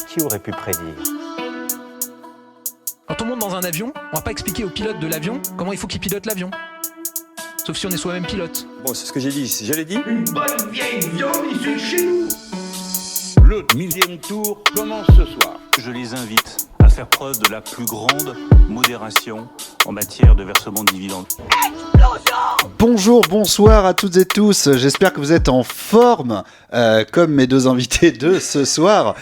Qui aurait pu prédire ? Quand on monte dans un avion, on va pas expliquer au pilote de l'avion comment il faut qu'il pilote l'avion. Sauf si on est soi-même pilote. Bon, c'est ce que j'ai dit. Je l'ai dit. Une bonne vieille viande issue de chez nous. Le 1000e tour commence ce soir. Je les invite à faire preuve de la plus grande modération en matière de versement de dividendes. Bonjour, bonsoir à toutes et tous, j'espère que vous êtes en forme, comme mes deux invités de ce soir,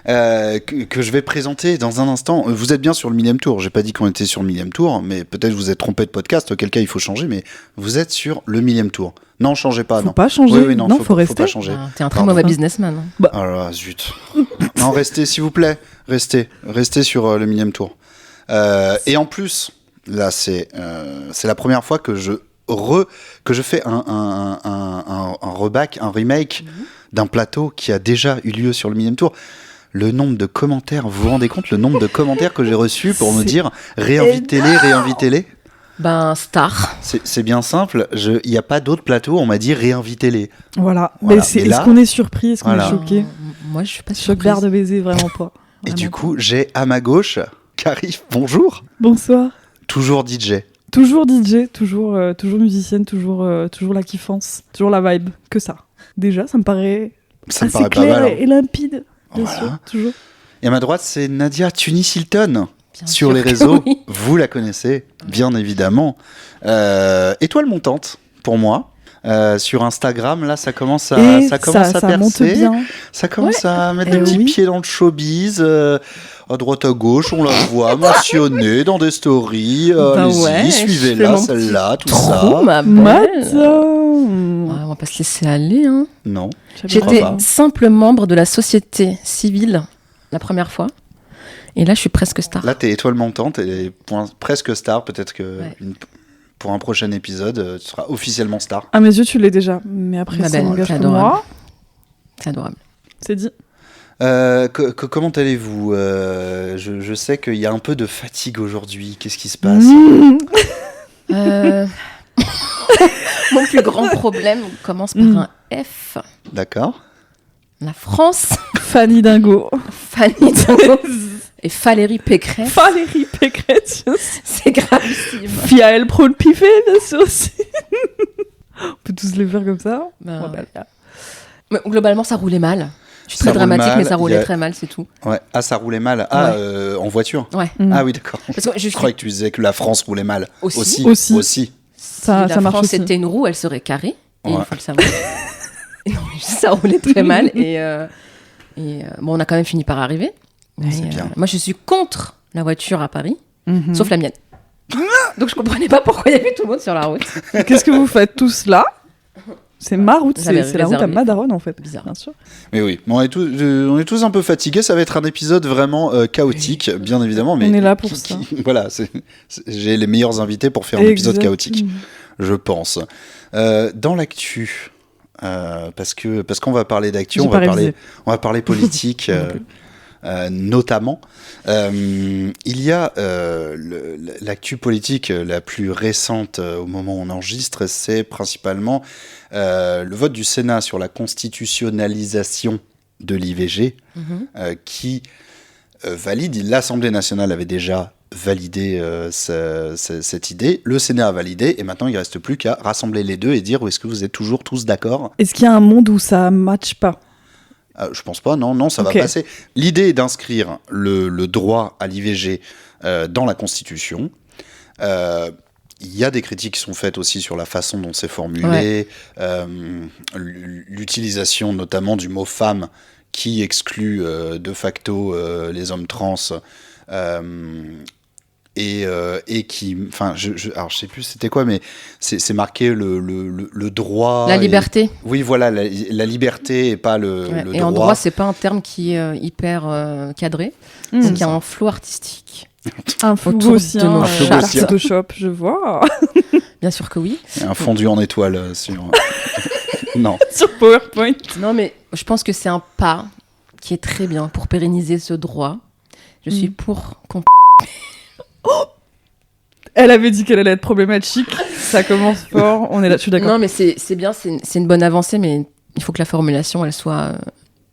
que je vais présenter dans un instant. Vous êtes bien sur le 1000e tour, j'ai pas dit qu'on était sur le 1000e tour, mais peut-être vous êtes trompé de podcast, auquel cas il faut changer, mais vous êtes sur le 1000e tour. Non, changez pas, faut non. Pas changer, oui, non, faut rester. Faut pas changer. Ah, t'es un très mauvais businessman. Ah là là, zut. Non, restez s'il vous plaît, restez sur le 1000e tour. Et en plus, là c'est la première fois que je fais un reback, un remake d'un plateau qui a déjà eu lieu sur le 1000e tour. Le nombre de commentaires, vous vous rendez compte le nombre de commentaires que j'ai reçus pour me dire réinvitez-les. Ben, star. C'est bien simple, il n'y a pas d'autres plateaux, on m'a dit réinvitez-les. Voilà. Mais Mais est-ce là, qu'on est surpris, est-ce qu'on voilà. est choqué? Moi, je suis pas Choc surprise. d'art de baiser, vraiment pas. Et Vraiment du pas. coup, j'ai à ma gauche Carif, bonjour. Bonsoir. Toujours DJ. Toujours DJ, toujours musicienne, toujours la kiffance, toujours la vibe, que ça. Déjà, ça me paraît Ça me assez paraît pas clair mal. Hein. et limpide, bien Voilà. sûr, toujours. Et à ma droite, c'est Nadia Tunis Hilton. Bien Sur sûr les que réseaux, oui. vous la connaissez, bien évidemment. Étoile montante, pour moi. Sur Instagram, là, ça commence à ça monte percer. bien. Ça commence à mettre Eh des petits oui. pieds dans le showbiz. À droite, à gauche, on la voit mentionnée dans des stories. Bah Allez-y, ouais, je suivez-la, fais mon celle-là, tout Trop, ça. ma belle. Matin. Ouais, on va pas se laisser aller. Hein. Non. J'étais pas. simple membre de la société civile la première fois. Et là, je suis presque star. Là, t'es étoile montante et presque star. Peut-être que Ouais. pour un prochain épisode, tu seras officiellement star. À mes yeux, tu l'es déjà. Mais après, Ma ça belle, n'engage c'est que adorable. moi. C'est adorable. C'est dit. Comment allez-vous je sais qu'il y a un peu de fatigue aujourd'hui. Qu'est-ce qui se passe Mon plus grand problème commence par un F. D'accord. La France, Fanny Dingo. Fanny Dingo et Valérie Pécresse. Valérie Pécresse. C'est gravissime. Fiael Braun-Pivet, bien sûr aussi. On peut tous les faire comme ça. Ben, Ouais, bah, là. Mais globalement, ça roulait mal. Je suis Ça très roule dramatique, mal, mais ça roulait il y a- très mal, c'est tout. Ouais. Ah, ça roulait mal. Ah, en voiture. Ouais. Mm. Ah oui, d'accord. Parce que je Je suis... croyais que tu disais que la France roulait mal. Aussi. Aussi. Ça si la marche France aussi. était une roue, elle serait carrée. Et Ouais. il faut le savoir. Et non, mais ça roulait très mal. Bon, on a quand même fini par arriver. C'est Mais, bien. moi, je suis contre la voiture à Paris, Mhm. sauf la mienne. Donc, je comprenais pas pourquoi il y avait tout le monde sur la route. Qu'est-ce que vous faites tous là? C'est ma route, J'avais c'est la route à réservé. Madaron en fait. Bizarre. Bien sûr. Mais oui, on est tous un peu fatigués. Ça va être un épisode vraiment chaotique, bien évidemment. Mais On est là pour ça. Voilà, j'ai les meilleurs invités pour faire un épisode Exact. chaotique, je pense. Dans l'actu, parce qu'on va parler d'actu, J'ai on pas va révisé. parler politique. Notamment, il y a l'actu politique la plus récente au moment où on enregistre, c'est principalement le vote du Sénat sur la constitutionnalisation de l'IVG qui valide. L'Assemblée nationale avait déjà validé cette idée, le Sénat a validé et maintenant il ne reste plus qu'à rassembler les deux et dire est-ce que vous êtes toujours tous d'accord. Est-ce qu'il y a un monde où ça matche pas? Je pense pas, non, ça Ok. va passer. L'idée est d'inscrire le droit à l'IVG dans la Constitution. Il y a des critiques qui sont faites aussi sur la façon dont c'est formulé, l'utilisation notamment du mot femme qui exclut de facto les hommes trans. Et qui, enfin, alors je sais plus c'était quoi, mais c'est marqué le droit. La liberté. Oui, voilà, la liberté et pas le Et droit. en droit, c'est pas un terme qui est hyper cadré. Mmh. Donc, il y a un flou artistique. Un Autour Fougosien, de nos chartes. Photoshop, je vois. Bien sûr que oui. Et un fondu en étoile sur. Non. Sur PowerPoint. Non, mais je pense que c'est un pas qui est très bien pour pérenniser ce droit. Je suis pour qu'on... Elle avait dit qu'elle allait être problématique. Ça commence fort. On est là, je suis d'accord. Non, mais c'est bien, c'est une bonne avancée, mais il faut que la formulation, elle soit...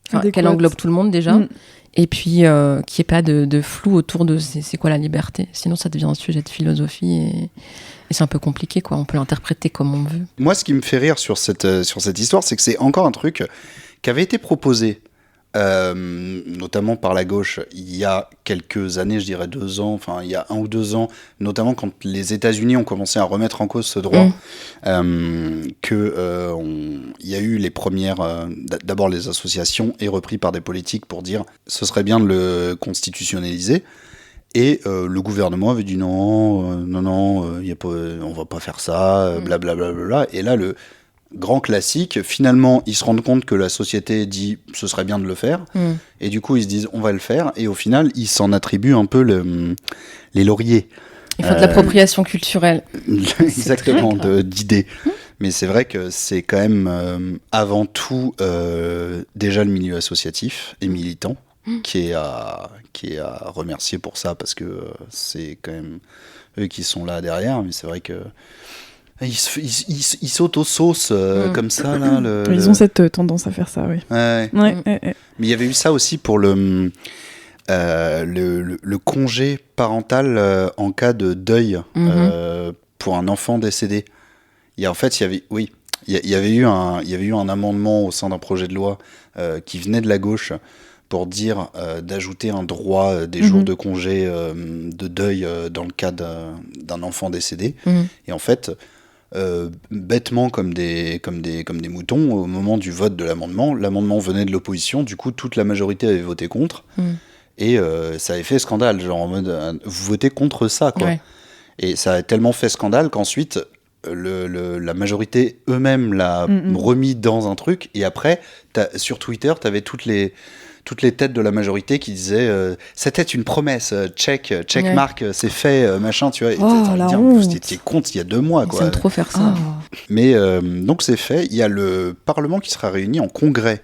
qu'elle Adéquate. englobe tout le monde déjà. Mm. Et puis, qu'il n'y ait pas de flou autour de c'est quoi la liberté. Sinon, ça devient un sujet de philosophie et c'est un peu compliqué, quoi. On peut l'interpréter comme on veut. Moi, ce qui me fait rire sur cette histoire, c'est que c'est encore un truc qui avait été proposé, notamment par la gauche, il y a quelques années, je dirais 2 ans, enfin il y a 1 ou 2 ans, notamment quand les États-Unis ont commencé à remettre en cause ce droit, il y a eu les premières, d'abord les associations, et repris par des politiques pour dire ce serait bien de le constitutionnaliser. Et le gouvernement avait dit non, on va pas faire ça, blablabla. Et là, le grand classique, finalement, ils se rendent compte que la société dit ce serait bien de le faire. Et du coup, ils se disent on va le faire. Et au final, ils s'en attribuent un peu les lauriers. Il faut de l'appropriation culturelle. Exactement, d'idées. Mais c'est vrai que c'est quand même avant tout déjà le milieu associatif et militant. Qui est à remercier pour ça, parce que c'est quand même eux qui sont là derrière, mais c'est vrai que ils s'auto-saucent comme ça. Là, Ils ont cette tendance à faire ça, oui. Ouais. Ouais. Mais il y avait eu ça aussi pour le congé parental en cas de deuil pour un enfant décédé. Il y avait eu un amendement au sein d'un projet de loi qui venait de la gauche pour dire d'ajouter un droit des jours de congé de deuil dans le cas d'un enfant décédé. Et en fait, bêtement comme des moutons, au moment du vote de l'amendement venait de l'opposition, du coup toute la majorité avait voté contre, et ça avait fait scandale, genre en mode vous votez contre ça, quoi. Ouais. Et ça a tellement fait scandale qu'ensuite la majorité eux-mêmes l'a remis dans un truc, et après sur Twitter t'avais toutes les têtes de la majorité qui disaient c'était une promesse, check mark, c'est fait, machin, tu vois. Vous étiez contre il y a 2 mois, quoi. Ils aiment trop faire ça. Mais donc c'est fait. Il y a le Parlement qui sera réuni en congrès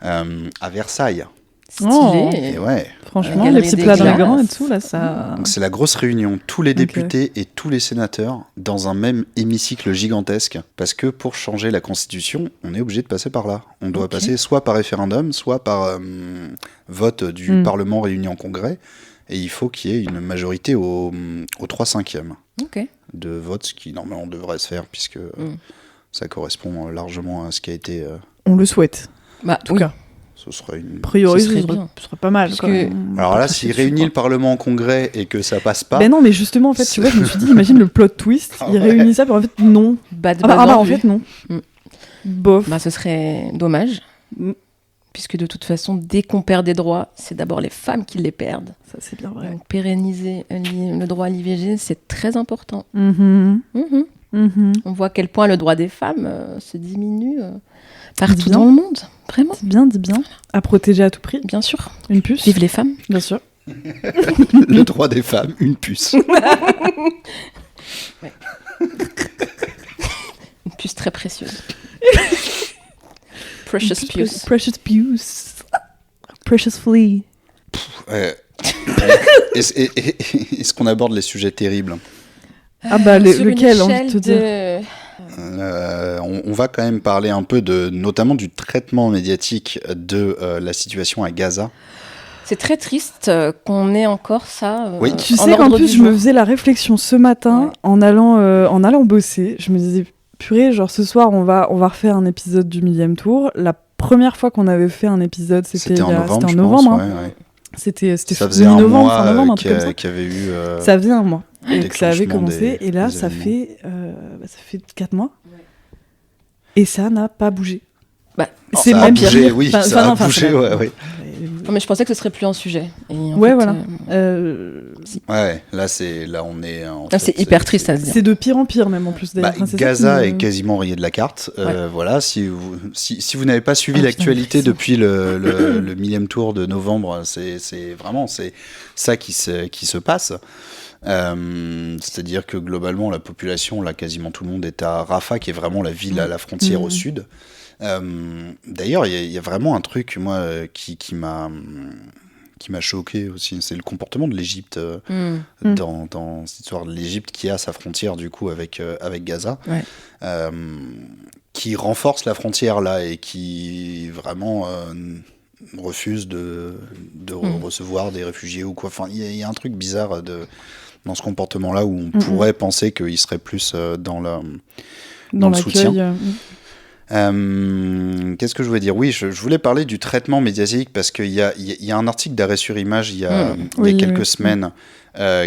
à Versailles. Stylé. Et ouais. Franchement, les petits plats dragons et tout, là, ça... Donc c'est la grosse réunion, tous les députés et tous les sénateurs dans un même hémicycle gigantesque, parce que pour changer la Constitution, on est obligé de passer par là. On doit passer soit par référendum, soit par vote du Parlement réuni en congrès, et il faut qu'il y ait une majorité au 3/5 de vote, ce qui normalement devrait se faire, puisque ça correspond largement à ce qui a été... On le souhaite, en tout cas. Ce serait une... A priori, ce serait pas mal. Alors là, s'il réunit le Parlement en congrès et que ça passe pas... Ben non, mais justement, en fait, tu vois, je me suis dit, imagine le plot twist, il réunit ça, puis en fait, non. En fait, non. Bof. Ce serait dommage, puisque de toute façon, dès qu'on perd des droits, c'est d'abord les femmes qui les perdent. Ça, c'est bien vrai. Donc, pérenniser le droit à l'IVG, c'est très important. On voit à quel point le droit des femmes se diminue... partout dans le monde, vraiment. Dis bien. À protéger à tout prix. Bien sûr. Une puce. Vive les femmes. Bien sûr. Le droit des femmes, une puce. Ouais. Une puce très précieuse. Precious puce. Precious puce. Precious flea. Est-ce qu'on aborde les sujets terribles ? Lequel, on te dire on va quand même parler un peu notamment du traitement médiatique de la situation à Gaza. C'est très triste qu'on ait encore ça. Oui. Tu sais qu'en plus, je me faisais la réflexion ce matin en allant bosser. Je me disais, purée, genre ce soir, on va refaire un épisode du 1000e tour. La première fois qu'on avait fait un épisode, c'était en novembre. C'était ça faisait un mois fin novembre, un truc comme ça. Qu'il y avait eu. Ça faisait un mois. Et que ça avait commencé, et là, ça fait 4 mois. Et ça n'a pas bougé. C'est ça même a bougé, oui, ça a bougé, ouais. Non, mais je pensais que ce serait plus un sujet. Voilà. Là, on est... c'est hyper triste à se dire. C'est de pire en pire, même, en plus. Gaza est quasiment rayé de la carte. Voilà, si vous n'avez pas suivi l'actualité depuis le 1000e tour de novembre, c'est vraiment ça qui se passe. C'est-à-dire que globalement la population, là quasiment tout le monde est à Rafah, qui est vraiment la ville à la frontière au sud. D'ailleurs il y a vraiment un truc moi qui m'a choqué aussi, c'est le comportement de l'Égypte dans cette histoire de l'Égypte qui a sa frontière du coup avec Gaza, qui renforce la frontière là et qui vraiment refuse de recevoir des réfugiés ou quoi. Enfin, il y a un truc bizarre dans ce comportement-là où on pourrait penser qu'il serait plus dans le soutien. Qu'est-ce que je voulais dire ? Oui, je voulais parler du traitement médiatique parce qu'il y a un article d'Arrêt sur Image il y a quelques semaines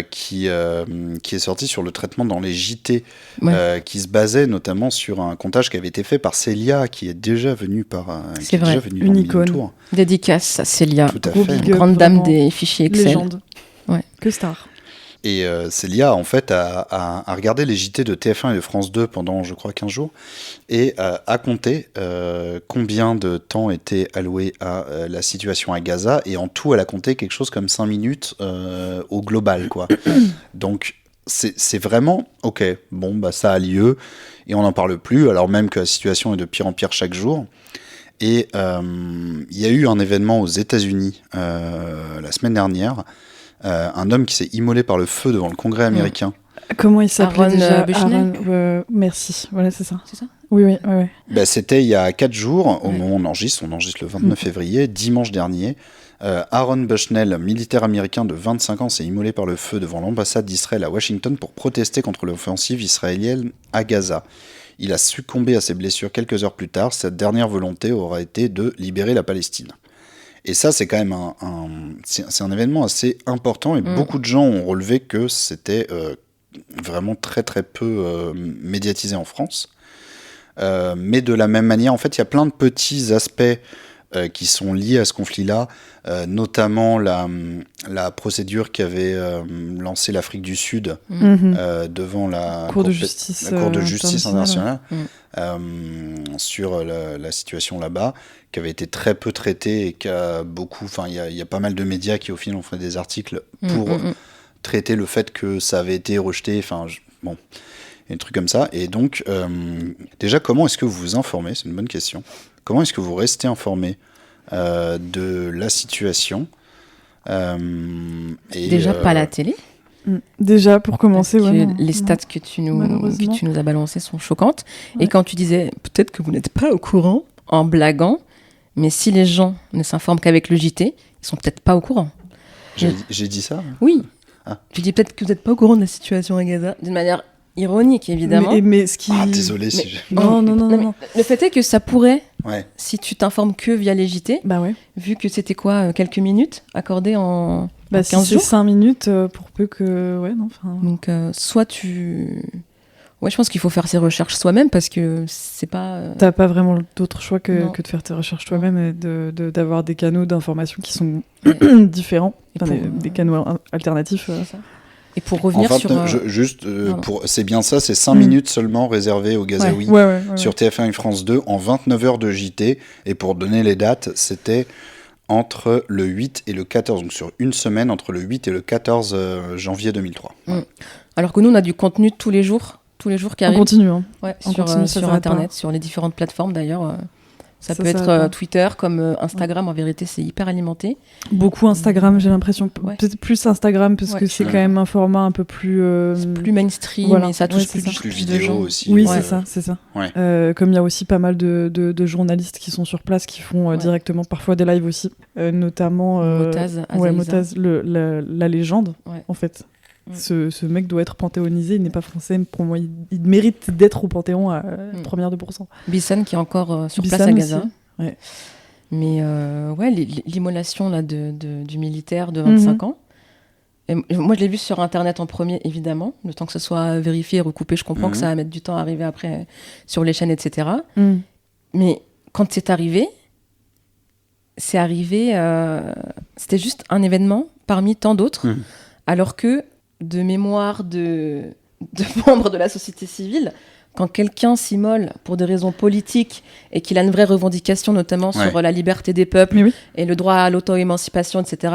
qui est sorti sur le traitement dans les JT, qui se basait notamment sur un comptage qui avait été fait par Célia, qui est déjà venue une icône. Dédicace à Célia, tout à fait. Grande dame des fichiers Excel. Légende. Ouais. Que star. Et Célia, en fait, a regardé les JT de TF1 et de France 2 pendant, je crois, 15 jours, et a compté combien de temps était alloué à la situation à Gaza, et en tout, elle a compté quelque chose comme 5 minutes au global, quoi. Donc, c'est vraiment, ok, bon, bah ça a lieu, et on n'en parle plus, alors même que la situation est de pire en pire chaque jour. Et il y a eu un événement aux États-Unis la semaine dernière, un homme qui s'est immolé par le feu devant le Congrès américain. Comment il s'appelait Aaron déjà Bushnell. Merci, voilà, c'est ça. C'est ça ? Oui. Bah, c'était il y a 4 jours, au moment où on enregistre le 29 février, dimanche dernier. Aaron Bushnell, militaire américain de 25 ans, s'est immolé par le feu devant l'ambassade d'Israël à Washington pour protester contre l'offensive israélienne à Gaza. Il a succombé à ses blessures quelques heures plus tard. Sa dernière volonté aura été de libérer la Palestine. Et ça, c'est quand même c'est un événement assez important, et beaucoup de gens ont relevé que c'était vraiment très très peu médiatisé en France. Mais de la même manière, en fait, il y a plein de petits aspects qui sont liés à ce conflit-là, notamment la procédure qu'avait lancée l'Afrique du Sud devant la Cour de justice internationale sur la situation là-bas, qui avait été très peu traitée et qui a beaucoup... Enfin, il y a pas mal de médias qui, au final, ont fait des articles pour traiter le fait que ça avait été rejeté. Enfin, bon, il y a des trucs comme ça. Et donc, déjà, comment est-ce que vous vous informez ? C'est une bonne question. Comment est-ce que vous restez informé de la situation Déjà pas la télé. Déjà, pour commencer, les stats que tu nous as balancées sont choquantes. Ouais. Et quand tu disais, peut-être que vous n'êtes pas au courant, en blaguant, mais si les gens ne s'informent qu'avec le JT, ils sont peut-être pas au courant. J'ai dit ça ? Oui. Ah. Tu dis peut-être que vous n'êtes pas au courant de la situation à Gaza, d'une manière ironique, évidemment. Mais ce qui... Ah, désolé si j'ai... Non. Le fait est que ça pourrait, si tu t'informes que via les JT, vu que c'était quelques minutes accordées en 15 jours. Si c'est 5 minutes, pour peu que... Donc, soit tu... Ouais, je pense qu'il faut faire ses recherches soi-même, parce que c'est pas... T'as pas vraiment d'autre choix que de faire tes recherches toi-même et d'avoir des canaux d'information qui sont différents, des canaux alternatifs. Et pour revenir c'est bien ça, c'est 5 minutes seulement réservées aux Gazaouis sur TF1 et France 2 en 29 heures de JT. Et pour donner les dates, c'était entre le 8 et le 14, donc sur une semaine, entre le 8 et le 14 janvier 2003. Alors que nous, on a du contenu tous les jours qui arrivent. On continue, sur Internet, sur les différentes plateformes d'ailleurs. Ça peut être Twitter comme Instagram, en vérité, c'est hyper alimenté. Beaucoup Instagram, j'ai l'impression. Peut-être plus Instagram, parce que c'est quand même un format un peu plus... C'est plus mainstream, et ça touche plus vidéo de gens. aussi. Oui, c'est ça. Ouais. Comme il y a aussi pas mal de journalistes qui sont sur place, qui font directement parfois des lives aussi. Notamment... Motaz, la légende, en fait. Ce mec doit être panthéonisé, il n'est pas français, pour moi il mérite d'être au Panthéon à première 2%. Bissan qui est encore sur place à Gaza. Ouais. Mais l'immolation là, du militaire de 25 ans, et moi je l'ai vu sur Internet en premier, évidemment, le temps que ce soit vérifié, recoupé, je comprends que ça va mettre du temps à arriver après sur les chaînes, etc. Mais quand c'est arrivé, c'était juste un événement parmi tant d'autres, alors que de mémoire de membres de la société civile, quand quelqu'un s'immole pour des raisons politiques et qu'il a une vraie revendication, notamment sur la liberté des peuples et le droit à l'auto-émancipation, etc.,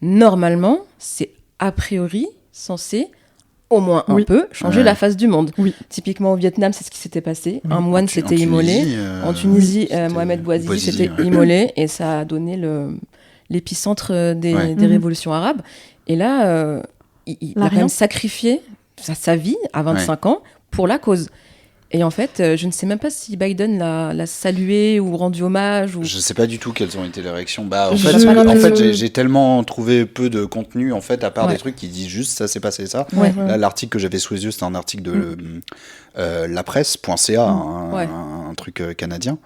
normalement, c'est a priori censé au moins un peu changer la face du monde. Typiquement au Vietnam, c'est ce qui s'était passé. Un moine s'était immolé. En Tunisie, Mohamed Bouazizi s'était immolé, et ça a donné l'épicentre des révolutions arabes. Et là... il a quand même sacrifié sa vie à 25 ans pour la cause. Et en fait, je ne sais même pas si Biden l'a salué ou rendu hommage. Ou... Je sais pas du tout quelles ont été les réactions. En Je- fait, j'ai tellement trouvé peu de contenu, en fait, à part Ouais. des trucs qui disent juste ça s'est passé ça. Ouais. Là, l'article que j'avais sous les yeux, c'était un article de lapresse.ca, Ouais. un truc canadien.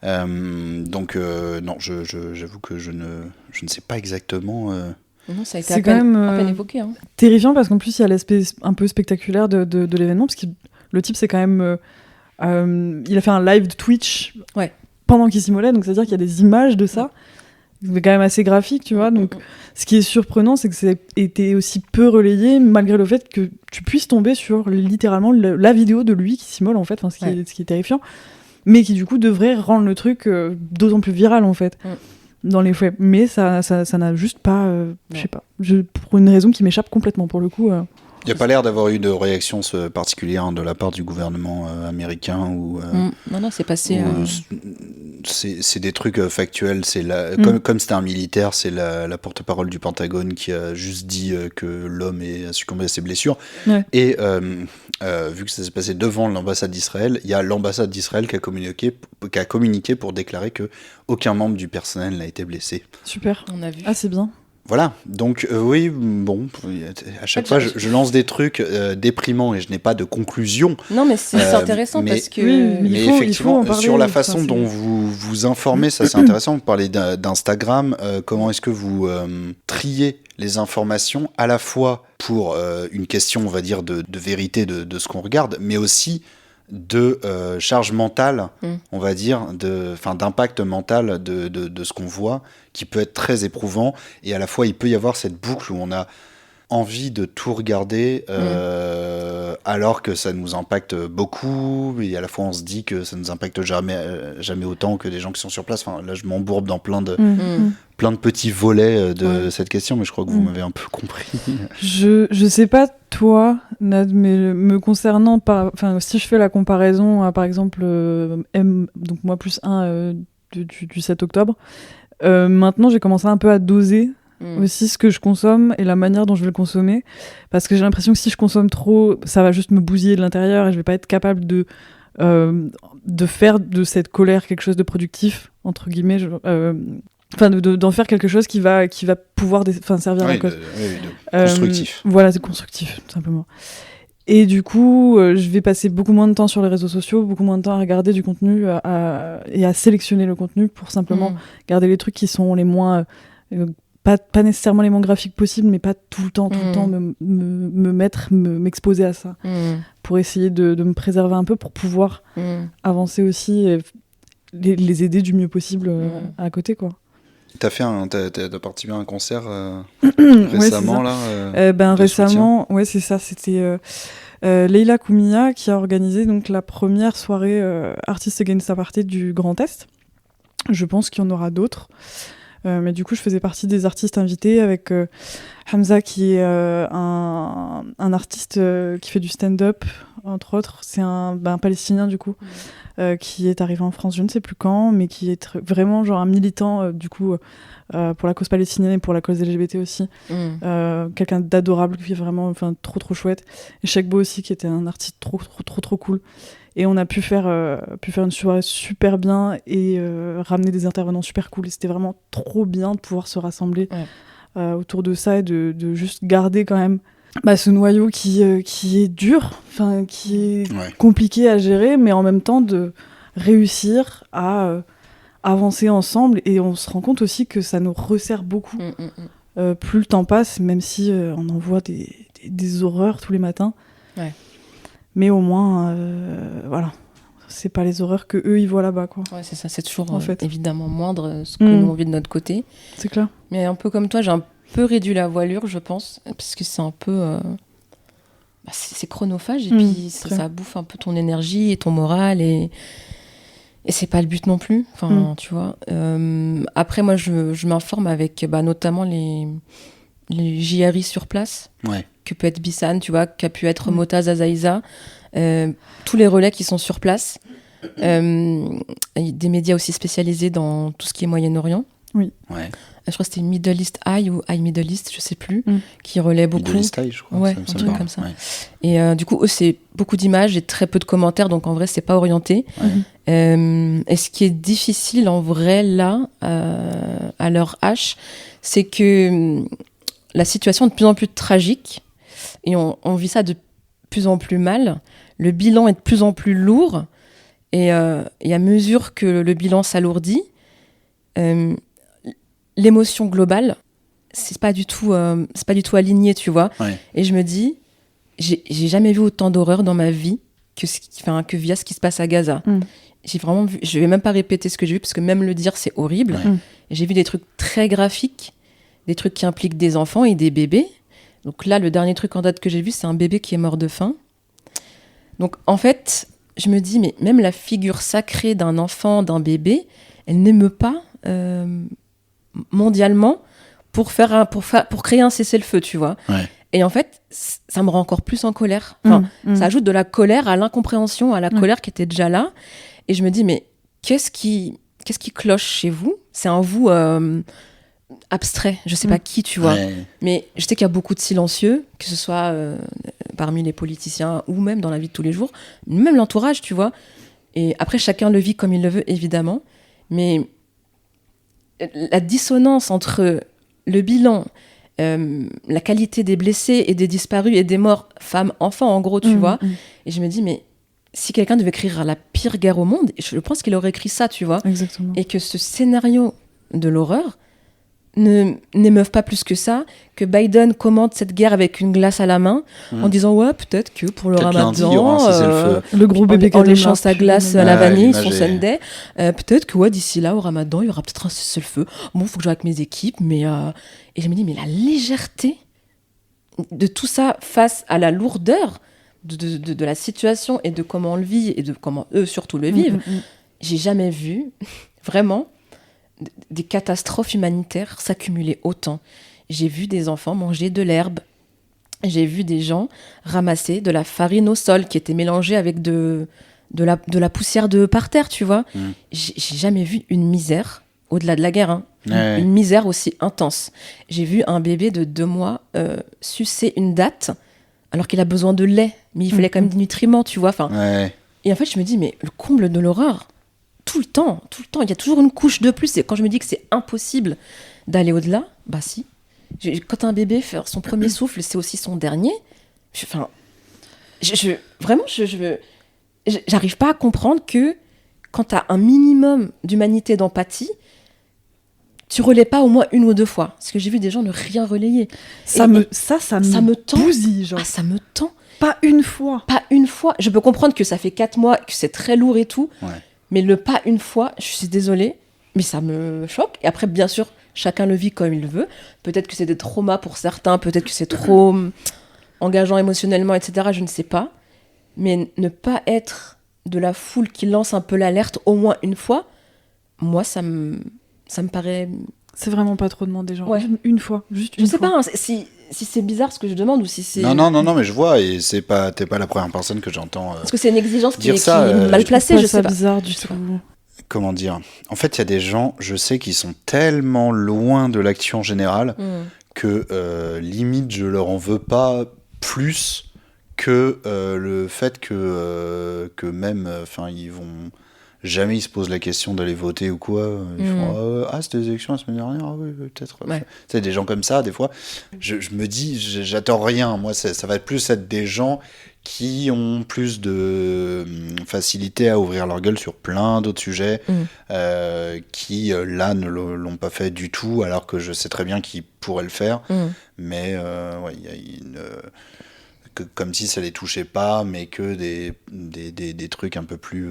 Donc, non, j'avoue que je ne sais pas exactement. Non, ça a été C'est à quand peine, même, à peine évoqué. Hein. Terrifiant parce qu'en plus, il y a l'aspect un peu spectaculaire de l'événement, parce que le type, c'est quand même... il a fait un live de Twitch Ouais. pendant qu'il s'immolait, donc c'est-à-dire qu'il y a des images de ça. C'est quand même assez graphique, tu vois. Donc, ce qui est surprenant, c'est que ça a été aussi peu relayé, malgré le fait que tu puisses tomber sur littéralement la vidéo de lui qui s'immole, en fait, enfin, ce qui est terrifiant, mais qui, du coup, devrait rendre le truc d'autant plus viral, en fait, dans les faits. Mais ça n'a juste pas... je sais pas. Pour une raison qui m'échappe complètement, pour le coup... Il n'y a pas l'air d'avoir eu de réaction particulière de la part du gouvernement américain ou. Non, c'est passé. C'est des trucs factuels. C'est comme c'était un militaire, c'est la porte-parole du Pentagone qui a juste dit que l'homme a succombé à ses blessures. Ouais. Et vu que ça s'est passé devant l'ambassade d'Israël, il y a l'ambassade d'Israël qui a communiqué pour déclarer que aucun membre du personnel n'a été blessé. Super. On a vu. Ah, c'est bien. Voilà, donc oui, bon, à chaque fois je lance des trucs déprimants et je n'ai pas de conclusion. Non, mais c'est intéressant parce que... Oui, mais Mais il faut effectivement, en parler, sur la enfin, façon c'est- dont vous vous informez, ça c'est intéressant. Vous parlez d'Instagram, comment est-ce que vous triez les informations à la fois pour une question, on va dire, de vérité de ce qu'on regarde, mais aussi de charge mentale, on va dire, d'impact mental de ce qu'on voit, qui peut être très éprouvant, et à la fois il peut y avoir cette boucle où on a envie de tout regarder alors que ça nous impacte beaucoup, et à la fois on se dit que ça nous impacte jamais autant que des gens qui sont sur place. Enfin, là je m'embourbe dans plein de petits volets de cette question, mais je crois que vous m'avez un peu compris. Je sais pas toi, Nad, mais me concernant, si je fais la comparaison à par exemple donc moi plus 1 du 7 octobre, maintenant j'ai commencé un peu à doser aussi ce que je consomme et la manière dont je vais le consommer, parce que j'ai l'impression que si je consomme trop, ça va juste me bousiller de l'intérieur et je vais pas être capable de faire de cette colère quelque chose de productif, entre guillemets, d'en faire quelque chose qui va pouvoir servir à la cause. Constructif. Voilà, c'est constructif, tout simplement. Et du coup, je vais passer beaucoup moins de temps sur les réseaux sociaux, beaucoup moins de temps à regarder du contenu et à sélectionner le contenu pour simplement garder les trucs qui sont les moins... pas nécessairement les moins graphiques possibles, mais pas tout le temps m'exposer à ça. Pour essayer de me préserver un peu, pour pouvoir avancer aussi et les aider du mieux possible à côté, quoi. T'as participé à un concert récemment, là récemment, ouais, c'est ça. C'était Leila Koumia qui a organisé donc la première soirée Artists Against Apartheid du Grand Est. Je pense qu'il y en aura d'autres. Mais du coup, je faisais partie des artistes invités avec Hamza, qui est un artiste qui fait du stand-up, entre autres. C'est un Palestinien, du coup, qui est arrivé en France, je ne sais plus quand, mais qui est vraiment genre un militant, du coup, pour la cause palestinienne et pour la cause LGBT aussi. Quelqu'un d'adorable, qui est vraiment trop chouette. Et Shekbo aussi, qui était un artiste trop cool. Et on a pu faire une soirée super bien et ramener des intervenants super cool. Et c'était vraiment trop bien de pouvoir se rassembler autour de ça et de juste garder quand même ce noyau qui est dur, qui est compliqué à gérer, mais en même temps de réussir à avancer ensemble. Et on se rend compte aussi que ça nous resserre beaucoup. Plus le temps passe, même si on en voit des horreurs tous les matins. Ouais. Mais au moins, voilà, c'est pas les horreurs que eux ils voient là-bas, quoi. Ouais, c'est ça, c'est toujours en fait. Évidemment moindre ce que nous on vit de notre côté. C'est clair. Mais un peu comme toi, j'ai un peu réduit la voilure, je pense, parce que c'est un peu, c'est chronophage et puis ça bouffe un peu ton énergie et ton moral et c'est pas le but non plus. Enfin, tu vois. Après, moi, je m'informe avec, notamment les JRI sur place. Ouais. Que peut être Bissan, tu vois, qu'a pu être Motaz Azaïza, tous les relais qui sont sur place, des médias aussi spécialisés dans tout ce qui est Moyen-Orient. Oui. Ouais. je crois que c'était Middle East Eye ou Eye Middle East, je sais plus, qui relaie beaucoup. Middle East Eye, je crois. Ouais, ça un me truc parle. comme ça. Ouais. Et du coup, eux, c'est beaucoup d'images et très peu de commentaires, donc en vrai, c'est pas orienté. Et ce qui est difficile en vrai, là, à l'heure H, c'est que la situation est de plus en plus tragique et on vit ça de plus en plus mal. Le bilan est de plus en plus lourd et à mesure que le bilan s'alourdit, l'émotion globale, c'est pas du tout aligné, tu vois. Ouais. Et je me dis, j'ai jamais vu autant d'horreur dans ma vie que via ce qui se passe à Gaza. J'ai vraiment vu, je vais même pas répéter ce que j'ai vu parce que même le dire c'est horrible. Et j'ai vu des trucs très graphiques, des trucs qui impliquent des enfants et des bébés. Donc là, le dernier truc en date que j'ai vu, c'est un bébé qui est mort de faim. Donc en fait, je me dis, mais même la figure sacrée d'un enfant, d'un bébé, elle n'émeut pas mondialement pour créer un cessez-le-feu, tu vois. Ouais. Et en fait, ça me rend encore plus en colère. Enfin, ça ajoute de la colère à l'incompréhension, à la colère qui était déjà là. Et je me dis, mais qu'est-ce qui cloche chez vous ? C'est un vous abstrait, je sais pas qui, tu vois. Ouais. Mais je sais qu'il y a beaucoup de silencieux, que ce soit parmi les politiciens ou même dans la vie de tous les jours, même l'entourage, tu vois. Et après, chacun le vit comme il le veut, évidemment. Mais la dissonance entre le bilan, la qualité des blessés et des disparus et des morts, femmes, enfants, en gros, tu vois. Et je me dis, mais si quelqu'un devait écrire la pire guerre au monde, je pense qu'il aurait écrit ça, tu vois. Exactement. Et que ce scénario de l'horreur n'émeuve pas plus que ça, que Biden commente cette guerre avec une glace à la main, en disant ouais, peut-être que pour le Peut-être lundi, il y Ramadan, aura un cessez-le-feu. Le gros bébé en léchant sa glace à la vanille, son l'image sundae, peut-être que d'ici là, au Ramadan, il y aura peut-être un cessez-le-feu. Bon, il faut que je joue avec mes équipes, mais et je me dis, mais la légèreté de tout ça face à la lourdeur de la situation et de comment on le vit et de comment eux surtout le vivent, j'ai jamais vu vraiment des catastrophes humanitaires s'accumuler autant. J'ai vu des enfants manger de l'herbe. J'ai vu des gens ramasser de la farine au sol qui était mélangée avec de la poussière de par terre, tu vois. J'ai jamais vu une misère, au-delà de la guerre, une misère aussi intense. J'ai vu un bébé de 2 mois sucer une datte alors qu'il a besoin de lait, mais il fallait quand même des nutriments, tu vois. Enfin, et en fait, je me dis, mais le comble de l'horreur, tout le temps, il y a toujours une couche de plus. Et quand je me dis que c'est impossible d'aller au-delà, bah si. Quand un bébé fait son premier souffle, c'est aussi son dernier. Vraiment, j'arrive pas à comprendre que quand t'as un minimum d'humanité, d'empathie, tu relais pas au moins 1 ou 2 fois. Parce que j'ai vu des gens ne rien relayer. Ça me tend. bousille, genre. Ah, ça me tend. Pas une fois. Pas une fois. Je peux comprendre que ça fait 4 mois, que c'est très lourd et tout. Ouais. Mais le pas une fois, je suis désolée, mais ça me choque. Et après, bien sûr, chacun le vit comme il veut. Peut-être que c'est des traumas pour certains, peut-être que c'est trop engageant émotionnellement, etc. Je ne sais pas. Mais ne pas être de la foule qui lance un peu l'alerte au moins une fois, moi, ça me paraît... C'est vraiment pas trop demandé, genre Ouais. une fois, juste Je une sais fois. pas hein, si c'est bizarre ce que je demande ou si c'est... Non, mais je vois, et t'es pas la première personne que j'entends Parce que c'est une exigence qui dire est ça, mal placée, je sais ça pas. bizarre du tout. comment dire. En fait, il y a des gens, je sais, qui sont tellement loin de l'action générale que limite, je leur en veux pas plus que le fait que même, ils vont... Jamais ils se posent la question d'aller voter ou quoi. Ils font c'était les élections la semaine dernière, ah oui, peut-être. Ouais. Tu sais, des gens comme ça, des fois, je me dis, j'attends rien. Moi, ça va plus être des gens qui ont plus de facilité à ouvrir leur gueule sur plein d'autres sujets, qui là ne l'ont pas fait du tout, alors que je sais très bien qu'ils pourraient le faire. Mais il y a une... comme si ça les touchait pas, mais que des trucs un peu plus...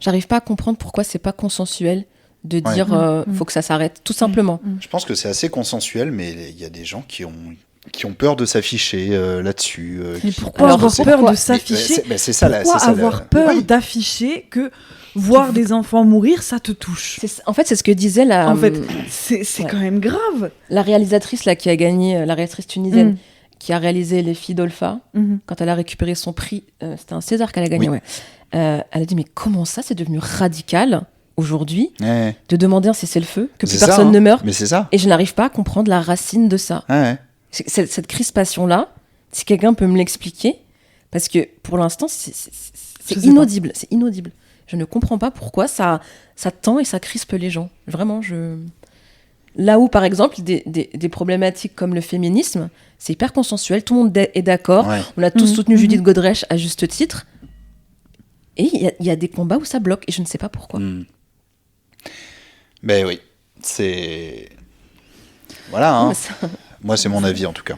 J'arrive pas à comprendre pourquoi c'est pas consensuel de dire faut que ça s'arrête, tout simplement. Je pense que c'est assez consensuel, mais il y a des gens qui ont peur de s'afficher là-dessus. Mais pourquoi avoir peur de s'afficher ? C'est ça, pourquoi avoir peur d'afficher que voir des enfants mourir, ça te touche ? En fait, c'est ce que disait la... En fait, c'est quand même grave. La réalisatrice là, qui a gagné, la réalisatrice tunisienne, qui a réalisé Les Filles d'Olpha, quand elle a récupéré son prix, c'était un César qu'elle a gagné, elle a dit, mais comment ça, c'est devenu radical aujourd'hui, Ouais. de demander un cessez-le-feu, que plus C'est ça, personne hein. ne meure. Mais c'est ça. Et je n'arrive pas à comprendre la racine de ça. Ouais. Cette crispation-là, si quelqu'un peut me l'expliquer, parce que pour l'instant, c'est Je sais inaudible. C'est inaudible. Je ne comprends pas pourquoi ça tend et ça crispe les gens. Vraiment, Là où, par exemple, des problématiques comme le féminisme, c'est hyper consensuel, tout le monde est d'accord. Ouais. On a tous Mhm. soutenu Judith Godrèche à juste titre. Et il y a des combats où ça bloque, et je ne sais pas pourquoi. Ben oui, c'est... Voilà, hein. Mais ça- Moi, c'est mon avis, en tout cas.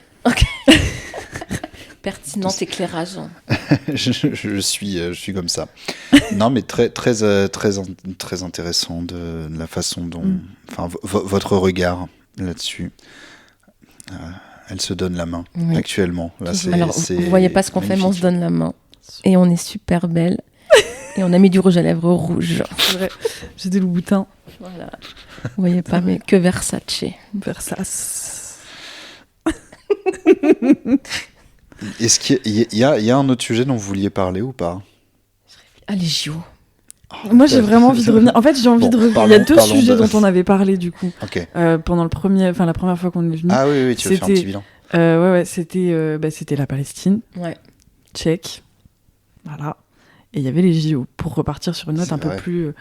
Pertinent éclairage. je suis comme ça. Non, mais très intéressant de la façon dont... Enfin, votre regard là-dessus. Elle se donne la main, Oui. actuellement. Là, Alors, vous voyez pas ce qu'on fait, mais on se donne la main. Et on est super belle. Et on a mis du rouge à lèvres rouge. C'est vrai. J'ai des loups-boutins. Voilà. Vous voyez pas, mais que Versace. Versace. Est-ce qu'il y a un autre sujet dont vous vouliez parler ou pas? Ah, les JO. Moi, j'ai vraiment envie de revenir. En fait, j'ai envie Bon, de revenir. parlons- Il y a deux parlons sujets de- dont on avait parlé, du coup, Ok. pendant la première fois qu'on est venu. Ah oui, tu veux faire un C'était- petit bilan. Ouais, c'était la Palestine. Ouais. Check. Voilà. Et il y avait les JO, pour repartir sur une note C'est un peu vrai. plus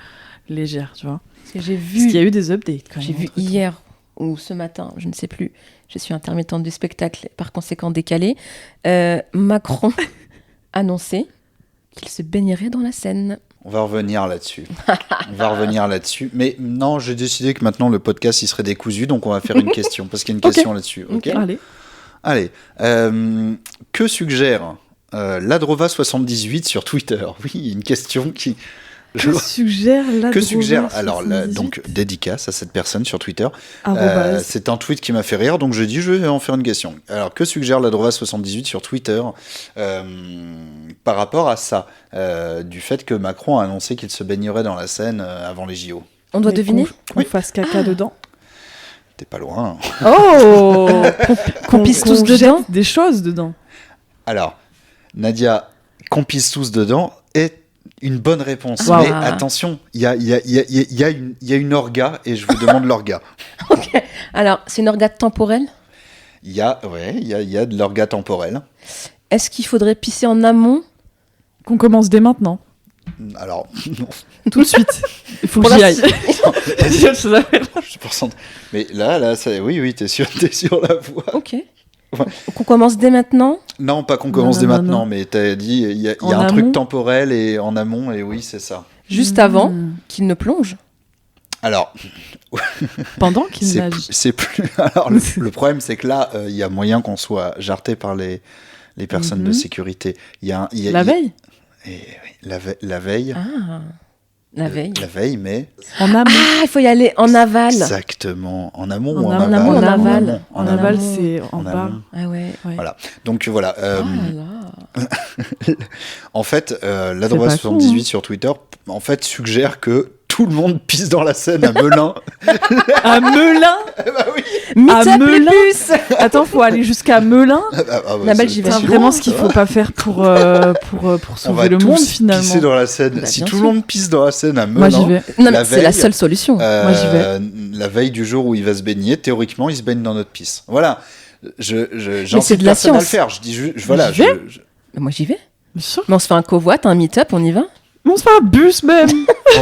légère, tu vois. Parce que j'ai Parce qu'il y vu, a eu des updates, quand même. j'ai vu entre-temps. hier ou ce matin, je ne sais plus, je suis intermittente du spectacle, par conséquent décalée, Macron annonçait qu'il se baignerait dans la Seine. On va revenir là-dessus. Mais non, j'ai décidé que maintenant le podcast il serait décousu, donc on va faire une question parce qu'il y a une Ok. question là-dessus. Ok. Allez. Que suggère Ladrova78 sur Twitter? Oui, une question qui. Que suggère la Que suggère Drova alors 78? donc dédicace à cette personne sur Twitter. Arrobase. C'est un tweet qui m'a fait rire, donc j'ai dit je vais en faire une question. Alors que suggère Ladrova78 sur Twitter par rapport à ça, du fait que Macron a annoncé qu'il se baignerait dans la Seine avant les JO? On doit Mais deviner qu'on fasse caca dedans. T'es pas loin. Oh qu'on pisse tous jette dedans. des choses dedans. Alors, Nadia, qu'on pisse tous dedans est une bonne réponse. Wow. Mais attention, il y a une orga et je vous demande l'orga. Alors, c'est une organe temporelle. Il y a de l'orga temporel. Est-ce qu'il faudrait pisser en amont? Qu'on commence dès maintenant. Alors, non, Tout de suite. Il faut que Pour j'y la- aille. je pense. Mais là, oui, t'es sur la voie. Ok. Qu'on commence dès maintenant? Non, pas qu'on commence Non, dès non, maintenant, non. mais t'as dit il y a En un amont. truc temporel et en amont, et oui, c'est ça. Juste avant qu'il ne plonge. Alors, Pendant qu'il c'est nage. c'est plus. Alors, le problème, c'est que là, il y a moyen qu'on soit jarté par les personnes de Mhm. sécurité. La veille. La veille. Ah, la veille. La veille, mais En amont. Ah, il faut y aller en aval. exactement. En amont ou en amont, aval? en aval. En En aval, amont. c'est en En bas. amont. Ah ouais. Ouais. Voilà. Donc voilà. Ah là. En fait, pas Ladrova78 con, sur Twitter, en fait, suggère que tout le monde pisse dans la Seine à Melun. À Melun. Meet À up les Melun. puces. Attends, faut aller jusqu'à Melun. La belle, j'y vais. C'est sûr. vraiment ce qu'il faut pas faire pour On va sauver le tous monde finalement. pisser dans la Seine. Bah, Si bien tout sûr. le monde pisse dans la Seine à Melun, Moi j'y vais. Non, La mais c'est la veille, seule solution. Moi, j'y vais. La veille du jour où il va se baigner, théoriquement, il se baigne dans notre pisse. Voilà. c'est J'incite de la personne à le science. faire. Je dis juste, voilà. J'y vais. Mais moi, j'y vais. Bien sûr. Mais on se fait un covoit, un meet-up, on y va. Mais on se fait un bus même.